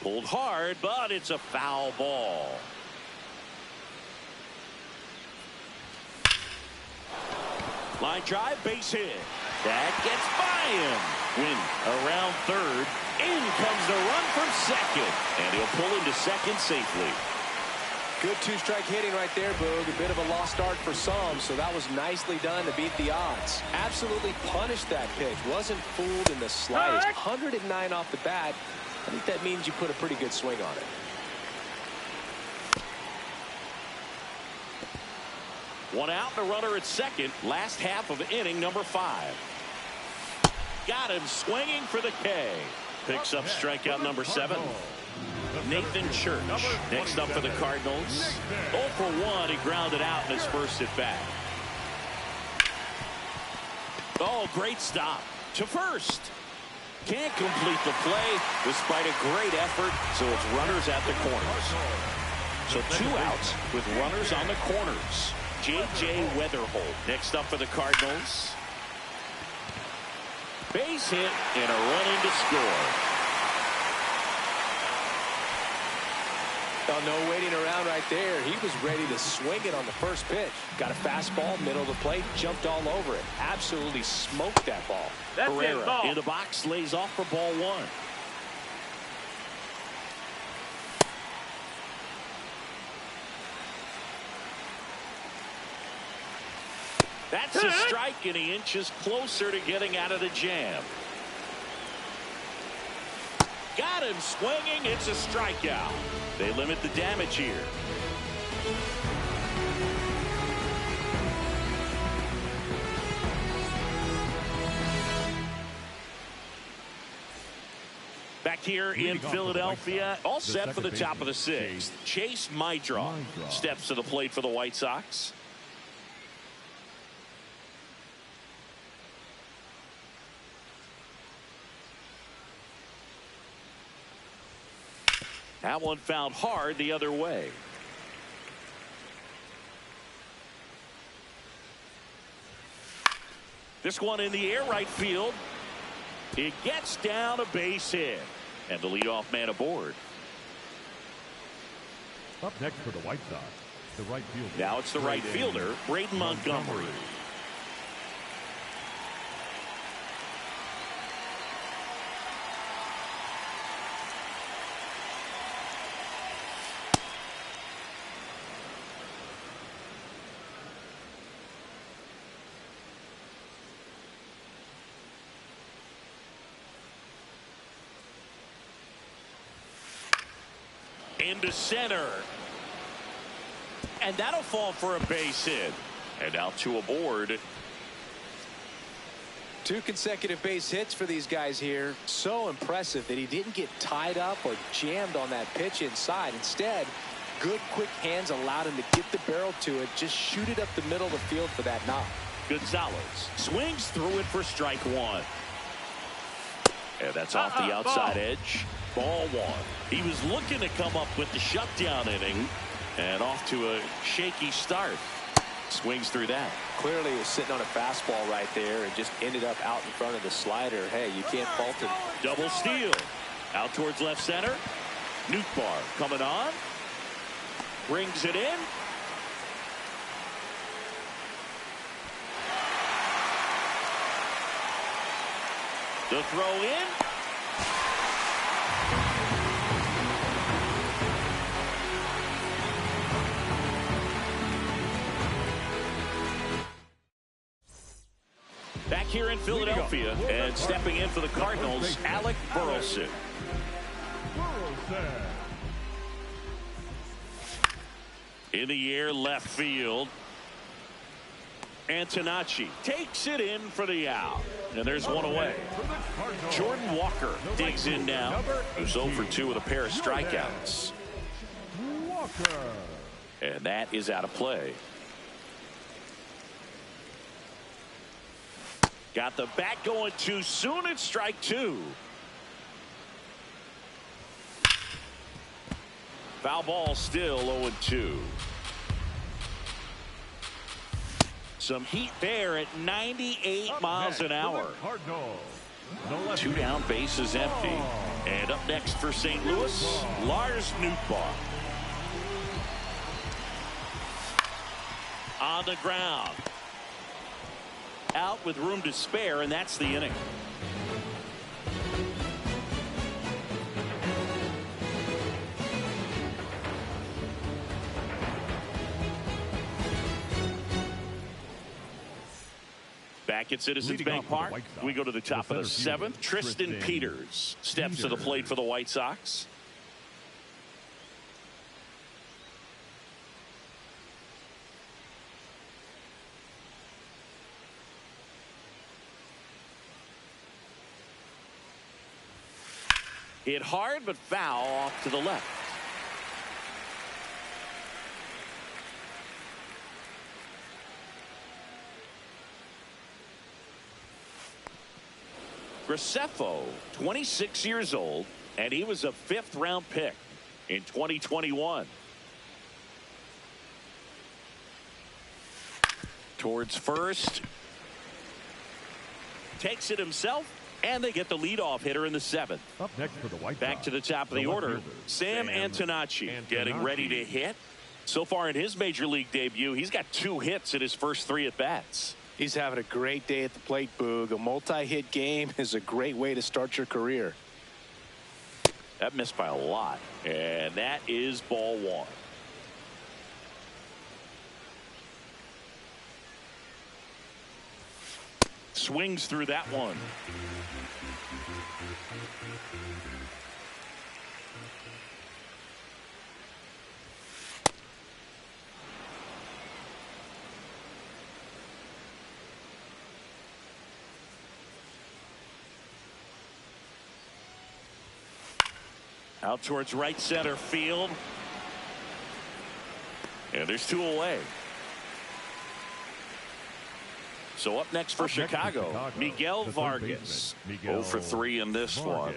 Pulled hard, but it's a foul ball. Line drive, base hit. That gets by him. Win around third. In comes the run from second. And he'll pull into second safely. Good two-strike hitting right there, Boog. A bit of a lost start for some, so that was nicely done to beat the odds. Absolutely punished that pitch. Wasn't fooled in the slightest. 109 off the bat. I think that means you put a pretty good swing on it. One out, the runner at second. Last half of inning number 5. Got him swinging for the K. Picks up strikeout number 7. Nathan Church next up for the Cardinals. 0 for 1. He grounded out in his first at bat. Oh, great stop to first. Can't complete the play despite a great effort, so it's runners at the corners. So 2 outs with runners on the corners. J.J. Weatherholt next up for the Cardinals. Base hit and a run in to score. Oh, no waiting around right there. He was ready to swing it on the first pitch. Got a fastball, middle of the plate, jumped all over it. Absolutely smoked that ball. That's Herrera it, ball. In the box, lays off for ball 1. That's a strike, and he inches closer to getting out of the jam. Got him swinging. It's a strikeout. They limit the damage here. Back here in Philadelphia, all set for the top of the 6th. Chase Maedroff steps to the plate for the White Sox. That one fouled hard the other way. This one in the air right field. It gets down a base hit. And the leadoff man aboard. Up next for the White Sox, the right fielder. Now it's the right fielder, Braden Montgomery. Into center. And that'll fall for a base hit. And now two aboard. 2 consecutive base hits for these guys here. So impressive that he didn't get tied up or jammed on that pitch inside. Instead, good quick hands allowed him to get the barrel to it. Just shoot it up the middle of the field for that knock. Gonzalez swings through it for strike one. And that's off the outside edge. Ball one. He was looking to come up with the shutdown inning. And off to a shaky start. Swings through that. Clearly was sitting on a fastball right there and just ended up out in front of the slider. Hey, you can't fault him. Double steal. Out towards left center. Nootbaar coming on. Brings it in. The throw in. Back here in Philadelphia and stepping in for the Cardinals, Alec Burleson. In the air left field. Antonacci takes it in for the out. And there's one away. Jordan Walker digs in now. Who's 0 for 2 with a pair of strikeouts. And that is out of play. Got the bat going too soon. It's strike 2. Foul ball still 0-2. Some heat there at 98 miles an hour. 2 down, bases empty. And up next for St. Louis, Lars Nootbaar. On the ground. Out with room to spare, and that's the inning. Back at Citizens Bank Park, we go to the top of the 7th. Tristan Peters steps to the plate for the White Sox. Hit hard, but foul off to the left. Graceffo, 26 years old, and he was a 5th-round pick in 2021. Towards first. Takes it himself, and they get the leadoff hitter in the 7th. Up next for the White Back Sox, to the top of the order, Sam Antonacci getting ready to hit. So far in his major league debut, he's got 2 hits in his first 3 at-bats. He's having a great day at the plate, Boog. A multi-hit game is a great way to start your career. That missed by a lot, and that is ball 1. Swings through that one. Out towards right center field. And there's 2 away. So up next for Chicago, Miguel Vargas. 0 for 3 in this one.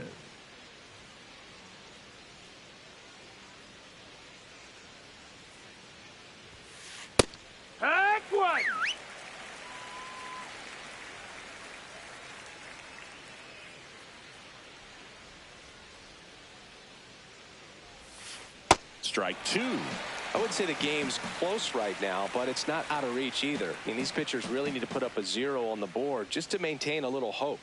Heck one! Strike two. I wouldn't say the game's close right now, but it's not out of reach either. I mean, these pitchers really need to put up a 0 on the board just to maintain a little hope.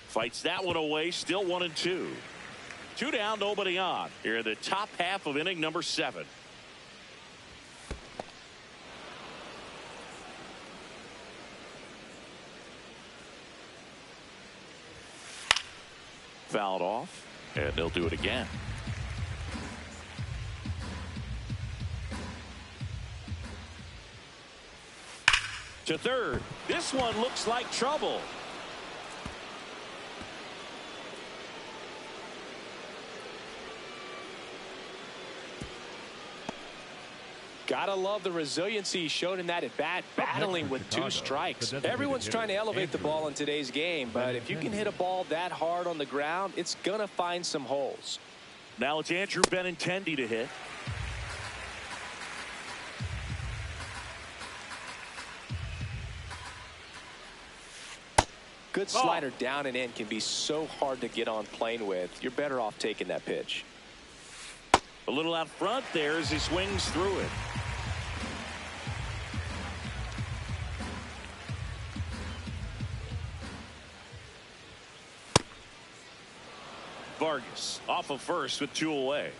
Fights that one away. Still 1-2. 2 down, nobody on. Here in the top half of inning number 7. Fouled off, and they'll do it again. To third. This one looks like trouble. Gotta love the resiliency he showed in that at bat, battling with 2 strikes. Everyone's trying to elevate the ball in today's game, but if you can hit a ball that hard on the ground, it's gonna find some holes. Now it's Andrew Benintendi to hit. Good slider down and in can be so hard to get on plane with. You're better off taking that pitch. A little out front there as he swings through it. Vargas off of first with 2 away.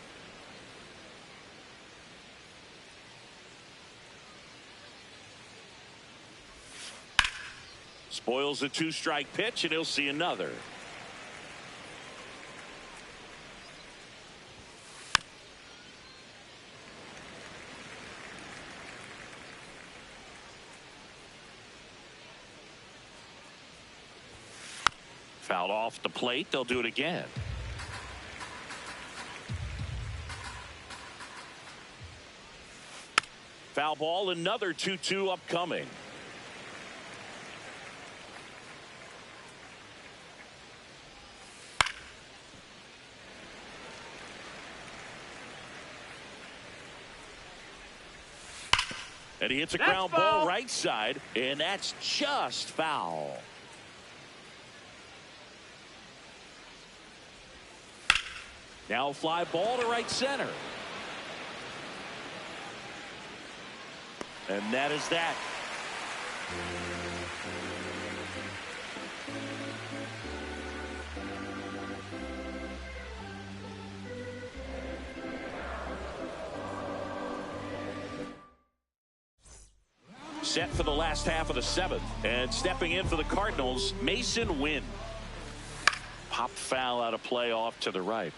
Spoils a 2-strike pitch, and he'll see another. Fouled off the plate. They'll do it again. Foul ball, another 2-2 upcoming. And he hits a ground ball right side, and that's just foul. Now a fly ball to right center. And that is that. Set for the last half of the 7th. And stepping in for the Cardinals, Mason Wynn. Popped foul out of play off to the right.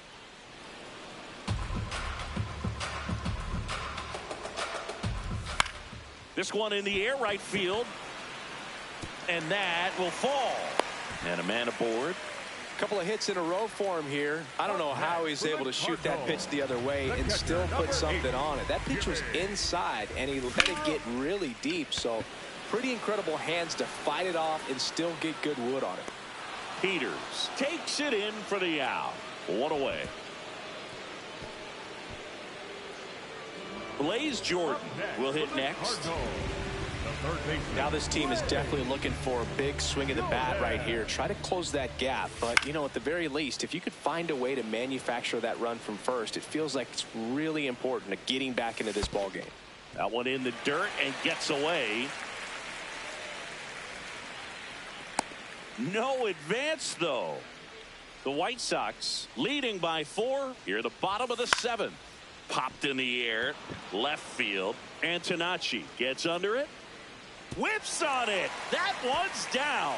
This one in the air right field. And that will fall. And a man aboard. A couple of hits in a row for him here. I don't know how he's able to shoot that pitch the other way and still put something on it. That pitch was inside, and he let it get really deep. So pretty incredible hands to fight it off and still get good wood on it. Peters takes it in for the out. 1 away. Blaze Jordan will hit next. Now this team is definitely looking for a big swing of the bat right here. Try to close that gap. But, you know, at the very least, if you could find a way to manufacture that run from first, it feels like it's really important to getting back into this ball game. That one in the dirt and gets away. No advance, though. The White Sox leading by 4 here at the bottom of the 7th. Popped in the air, left field. Antonacci gets under it. Whips on it. That one's down.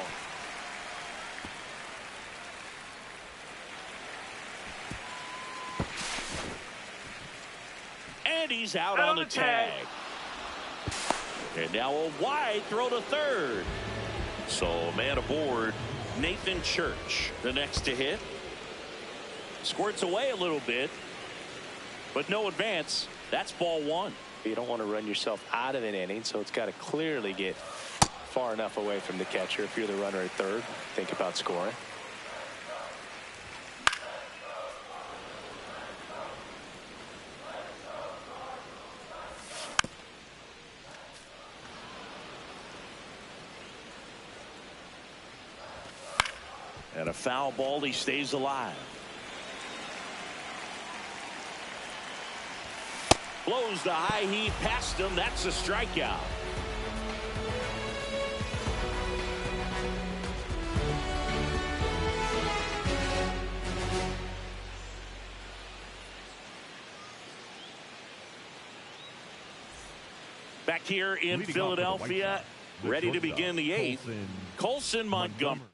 And he's out on the tag. And now a wide throw to third. So man aboard, Nathan Church, the next to hit. Squirts away a little bit, but no advance. That's ball 1. You don't want to run yourself out of an inning, so it's got to clearly get far enough away from the catcher. If you're the runner at third, think about scoring. And a foul ball, he stays alive. Blows the high heat past him. That's a strikeout. Back here in Leading Philadelphia, ready to begin the eighth, Colson Montgomery.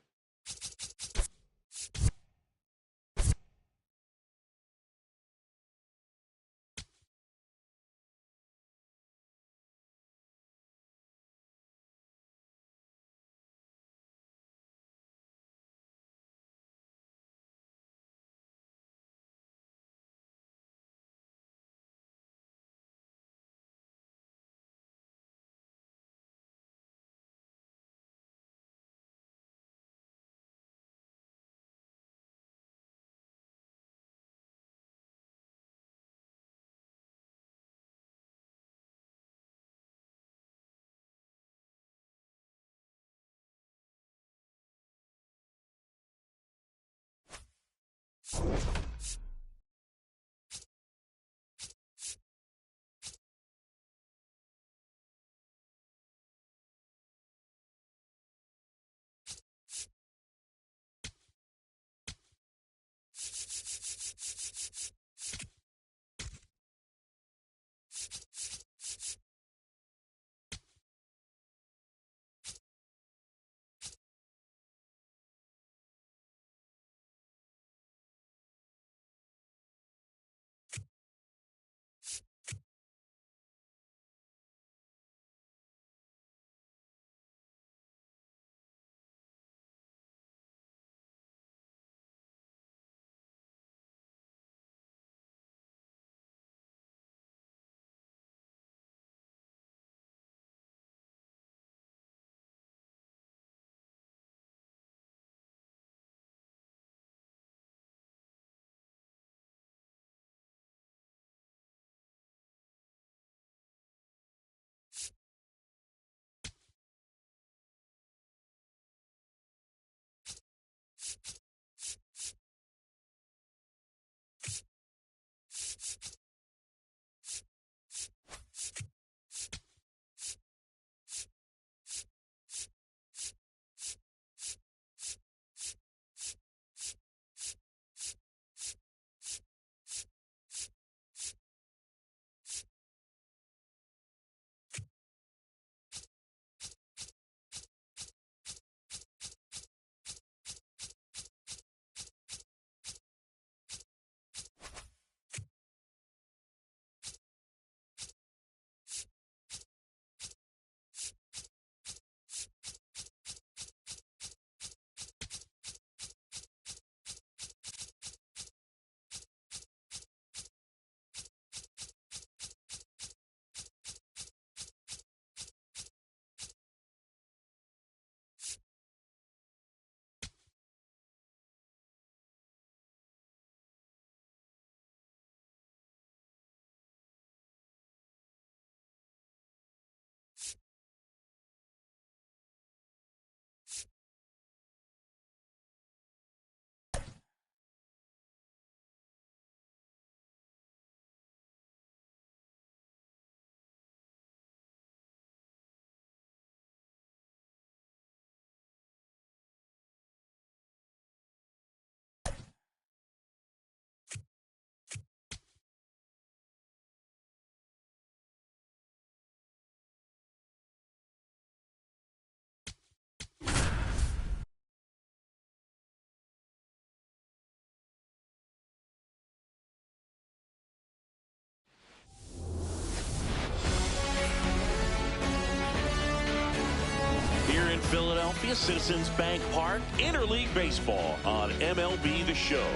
Philadelphia, Citizens Bank Park, Interleague Baseball on MLB The Show.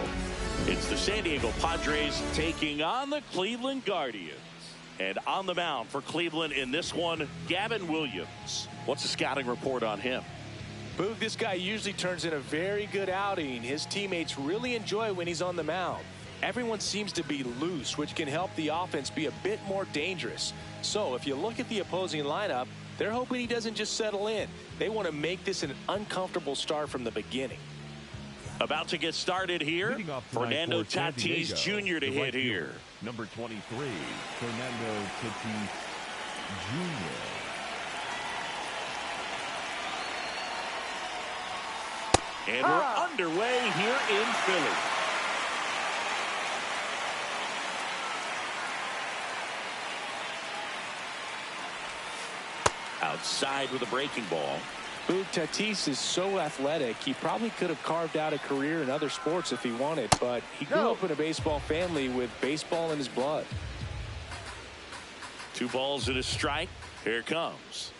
It's the San Diego Padres taking on the Cleveland Guardians. And on the mound for Cleveland in this one, Gavin Williams. What's the scouting report on him? Boog, this guy usually turns in a very good outing. His teammates really enjoy when he's on the mound. Everyone seems to be loose, which can help the offense be a bit more dangerous. So if you look at the opposing lineup, they're hoping he doesn't just settle in. They want to make this an uncomfortable start from the beginning. About to get started here. Leading off tonight Fernando for San Tatis Diego, Jr. to the hit right here. fielder, number 23, Fernando Tatis Jr. And we're underway here in Philly. Outside with a breaking ball. Boog, Tatis is so athletic, he probably could have carved out a career in other sports if he wanted, but he grew up in a baseball family with baseball in his blood. 2 balls and a strike. Here it comes.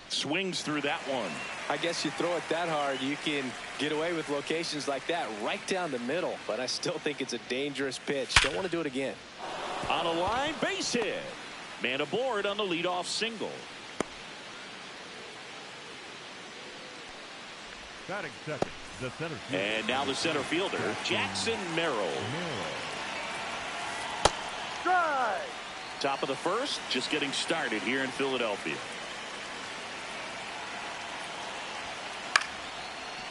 Swings through that one. I guess you throw it that hard, you can get away with locations like that right down the middle, but I still think it's a dangerous pitch. Don't want to do it again. On a line, base hit. Man aboard on the leadoff single. Batting second, the center fielder. And now the center fielder, Jackson Merrill. Strike. Top of the first, just getting started here in Philadelphia.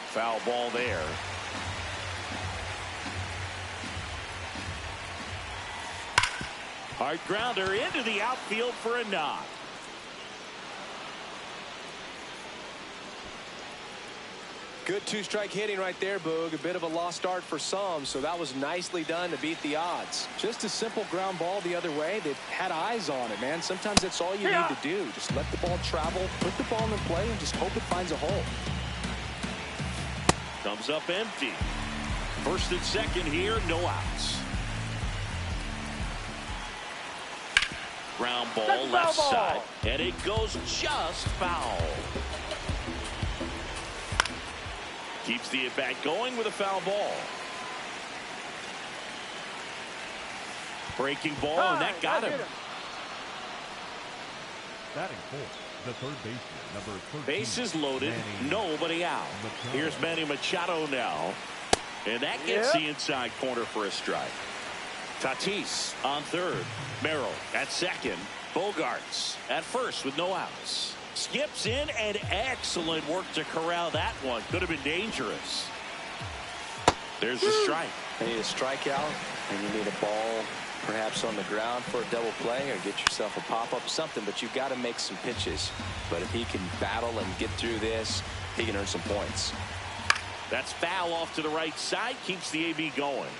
Foul ball there. Hard grounder into the outfield for a knock. Good 2-strike hitting right there, Boog. A bit of a lost art for some, so that was nicely done to beat the odds. Just a simple ground ball the other way that had eyes on it, man. Sometimes that's all you need to do. Just let the ball travel, put the ball in play, and just hope it finds a hole. Comes up empty. First and second here, no outs. Ground ball left side, and it goes just foul. Keeps the at-bat going with a foul ball. Breaking ball, and that got him. Batting fourth, the third baseman, number 13. Bases loaded, nobody out. Here's Manny Machado now. And that gets the inside corner for a strike. Tatis on third. Merrill at second. Bogarts at first with no outs. Skips in, and excellent work to corral that one. Could have been dangerous. There's the strike. You need a strikeout, and you need a ball perhaps on the ground for a double play, or get yourself a pop-up, something, but you've got to make some pitches. But if he can battle and get through this, he can earn some points. That's foul off to the right side. Keeps the AB going.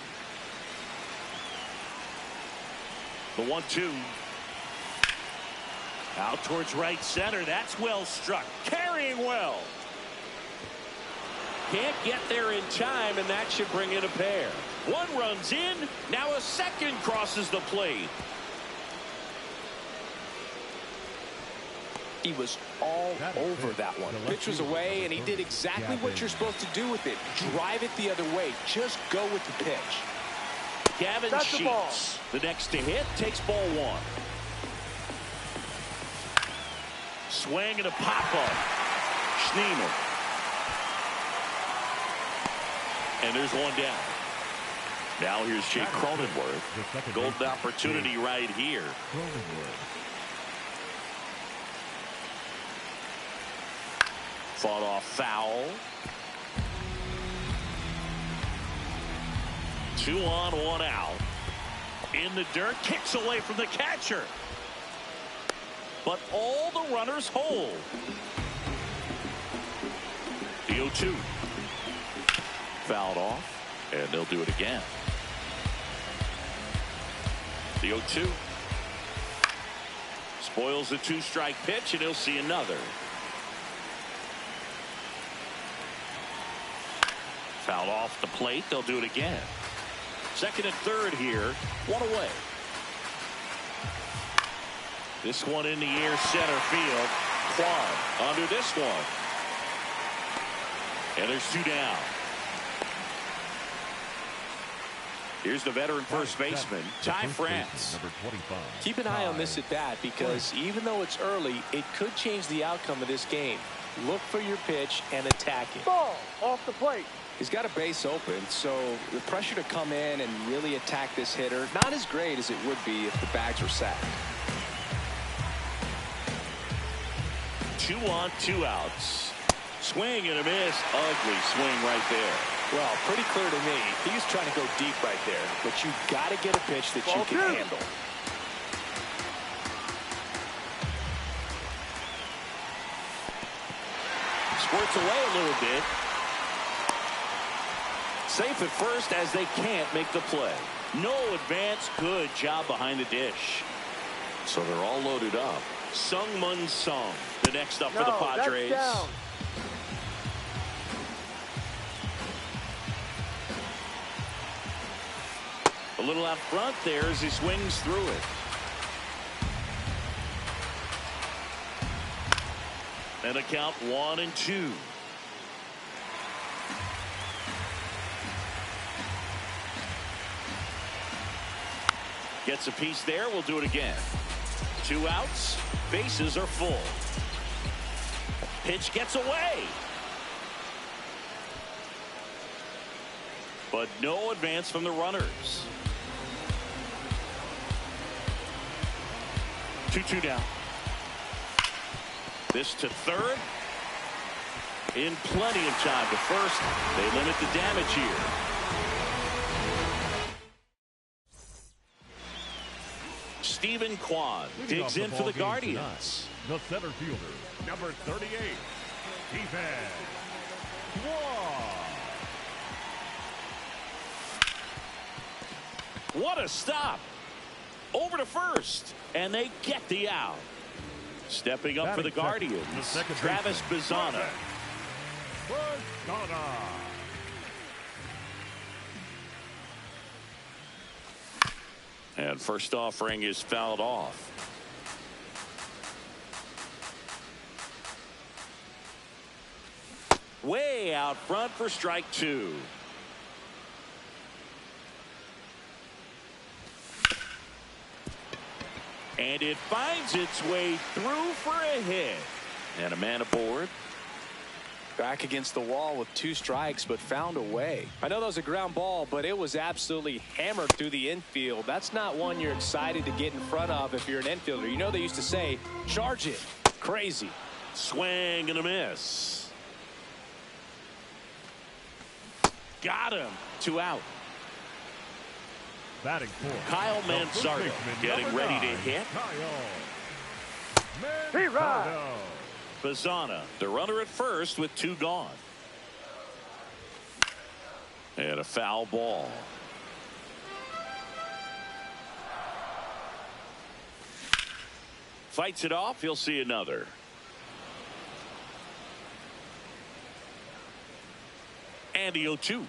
The 1-2. Out towards right center. That's well struck. Carrying well. Can't get there in time, and that should bring in a pair. One runs in. Now a second crosses the plate. He was all over that one. Pitch was away, and he did exactly what you're supposed to do with it. Drive it the other way. Just go with the pitch. Gavin Sheets, the next to hit, takes ball one. Swing and a pop-up. Schneemann. And there's one down. Now here's Jake Cronenworth. Golden opportunity right here. Fought off foul. 2 on, 1 out. In the dirt, kicks away from the catcher. But all the runners hold. The 0-2. Fouled off, and they'll do it again. The 0-2. Spoils the 2-strike pitch, and he'll see another. Fouled off the plate. They'll do it again. Second and third here. 1 away. This one in the air, center field. Kwan under this one. And there's 2 down. Here's the veteran first baseman, Ty France. Keep an eye on this at bat, because even though it's early, it could change the outcome of this game. Look for your pitch and attack it. Ball off the plate. He's got a base open, so the pressure to come in and really attack this hitter, not as great as it would be if the bags were sacked. 2 on, 2 outs. Swing and a miss. Ugly swing right there. Well, pretty clear to me. He's trying to go deep right there, but you got to get a pitch that you can handle. Squirts away a little bit. Safe at first as they can't make the play. No advance. Good job behind the dish. So they're all loaded up. Sung-Mun Sung, the next up for the Padres. That's down. A little out front there as he swings through it. And a count 1-2. Gets a piece there. We'll do it again. 2 outs. Bases are full. Pitch gets away. But no advance from the runners. 2-2 down. This to third. In plenty of time to first. They limit the damage here. Stephen Kwan digs in for the Guardians. The center fielder, number 38, Stephen Kwan. What a stop. Over to first. And they get the out. Stepping up for the Guardians, Travis Bazzana. And first offering is fouled off. Way out front for strike 2. And it finds its way through for a hit. And a man aboard. Back against the wall with 2 strikes, but found a way. I know that was a ground ball, but it was absolutely hammered through the infield. That's not one you're excited to get in front of if you're an infielder. You know they used to say, charge it. Crazy. Swing and a miss. Got him. 2 out. Batting fourth, Kyle Manzardo getting ready to hit. Manzardo. Bazzana, the runner at first with 2 gone. And a foul ball. Fights it off. He'll see another. And the 0-2.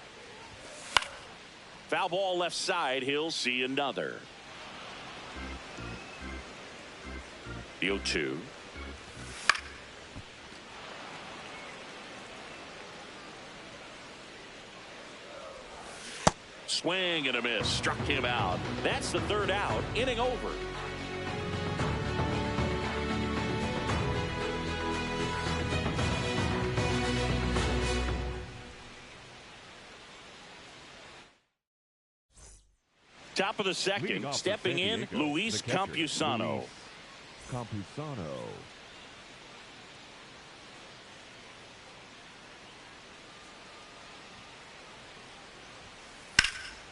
Foul ball left side. He'll see another. The 0-2. Swing and a miss. Struck him out. That's the 3rd out. Inning over. Top of the second. Stepping in, Luis Campusano.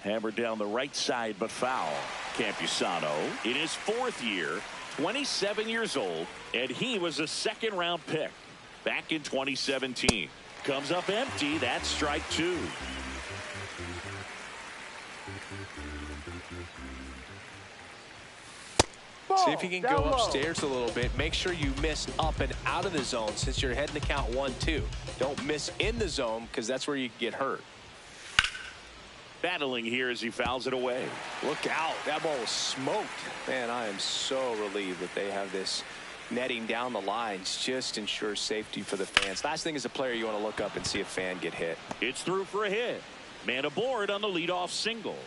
Hammered down the right side, but foul. Campusano in his 4th year, 27 years old, and he was a 2nd-round pick back in 2017. Comes up empty. That's strike 2. See if you can go upstairs a little bit. Make sure you miss up and out of the zone since you're heading to count 1-2. Don't miss in the zone because that's where you get hurt. Battling here as he fouls it away. Look out. That ball was smoked. Man, I am so relieved that they have this netting down the lines. Just ensures safety for the fans. Last thing as a player, you want to look up and see a fan get hit. It's through for a hit. Man aboard on the leadoff single.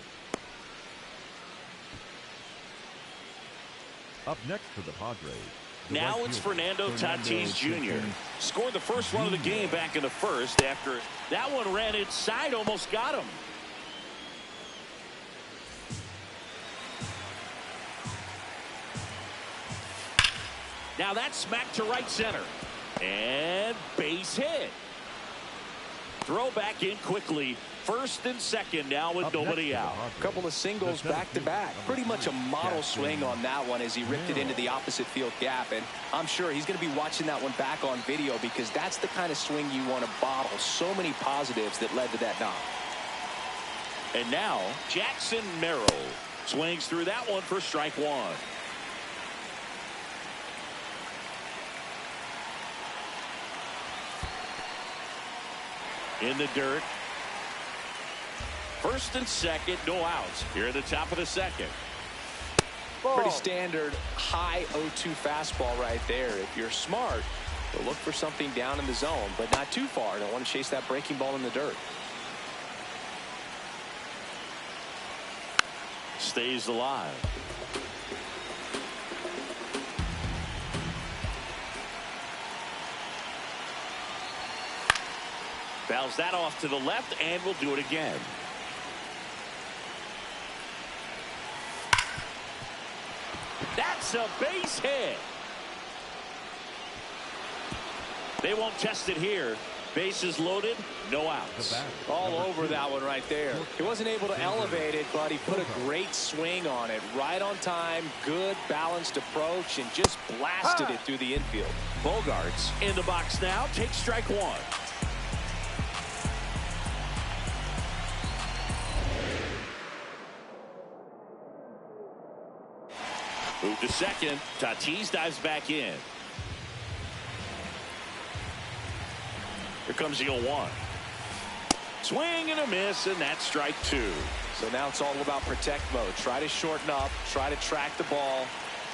Up next for the Padres. Now it's Fernando Tatis Jr. Scored the first run of the game back in the 1st after that one ran inside, almost got him. Now that's smacked to right center. And base hit. throw back in quickly. First and second now with nobody out. A couple of singles back to back. Pretty much a model swing on that one as he ripped it into the opposite field gap. And I'm sure he's going to be watching that one back on video because that's the kind of swing you want to bottle. So many positives that led to that knock. And now Jackson Merrill swings through that one for strike one. In the dirt. First and second, no outs here at the top of the second. Ball. Pretty standard high 0-2 fastball right there. If you're smart, you'll look for something down in the zone, but not too far. Don't want to chase that breaking ball in the dirt. Stays alive. Fouls that off to the left and will do it again. That's a base hit. They won't test it here. Bases loaded, no outs. All over that one right there. He wasn't able to elevate it, but he put a great swing on it. Right on time, good balanced approach, and just blasted it through the infield. Bogarts in the box now, takes strike one. Move to second. Tatis dives back in. Here comes the 0-1. Swing and a miss, and that's strike two. So now it's all about protect mode. Try to shorten up, try to track the ball,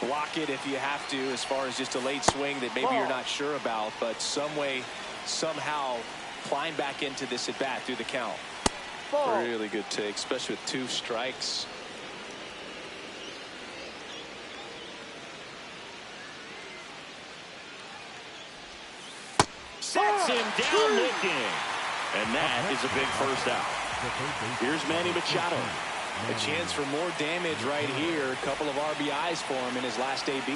block it if you have to, as far as just a late swing that maybe you're not sure about, but some way, somehow climb back into this at bat through the count. Ball. Really good take, especially with 2 strikes. Sets him down looking. And that is a big first out. Here's Manny Machado. A chance for more damage right here. A couple of RBIs for him in his last AB.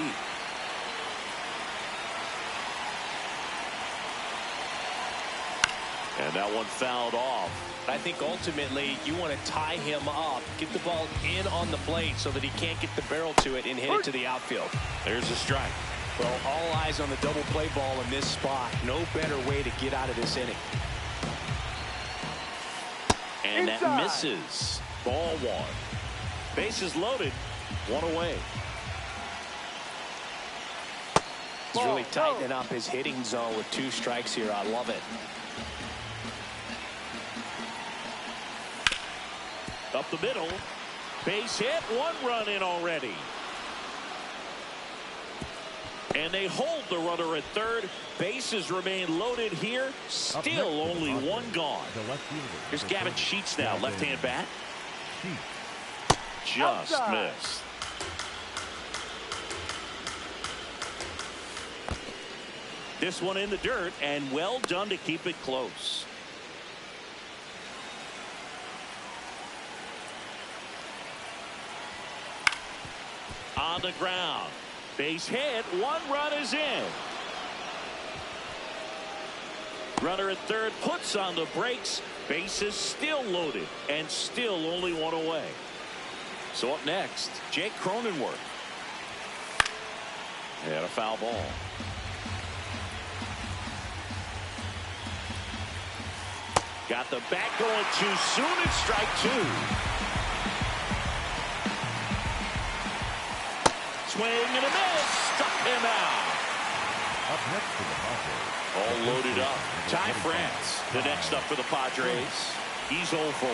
And that one fouled off. I think ultimately you want to tie him up, get the ball in on the plate so that he can't get the barrel to it and hit it to the outfield. There's a strike. Well, all eyes on the double play ball in this spot. No better way to get out of this inning. And that misses. Ball one. Bases loaded. One away. He's really tightening up his hitting zone with 2 strikes here. I love it. Up the middle. Base hit. 1 run in already. And they hold the runner at third. Bases remain loaded here. Still only 1 gone. Here's Gavin Sheets now. Left-hand bat. Just missed. This one in the dirt, and well done to keep it close. On the ground. Base hit. 1 run is in. Runner at third puts on the brakes. Bases still loaded and still only 1 away. So up next, Jake Cronenworth. And a foul ball. Got the bat going too soon. It's strike 2. Swing and a miss. Struck him out. Up next for the Padres. All loaded up. Ty France, the next up for the Padres. He's 0 for 1.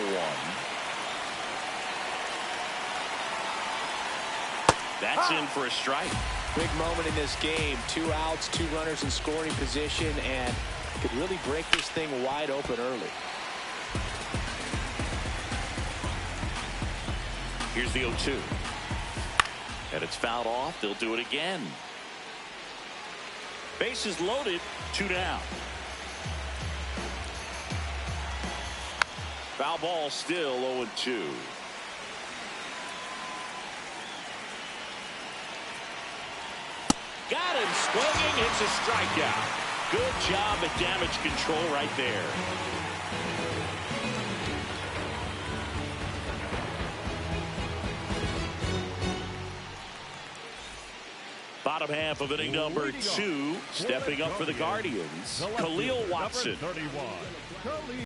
That's in for a strike. Big moment in this game. 2 outs, 2 runners in scoring position, and could really break this thing wide open early. Here's the 0-2. And it's fouled off. They'll do it again. Bases loaded. 2 down. Foul ball still 0-2. Got him swinging. It's a strikeout. Good job at damage control right there. Bottom half of inning number 2, stepping up for the Guardians, Khalil Watson. Number 31.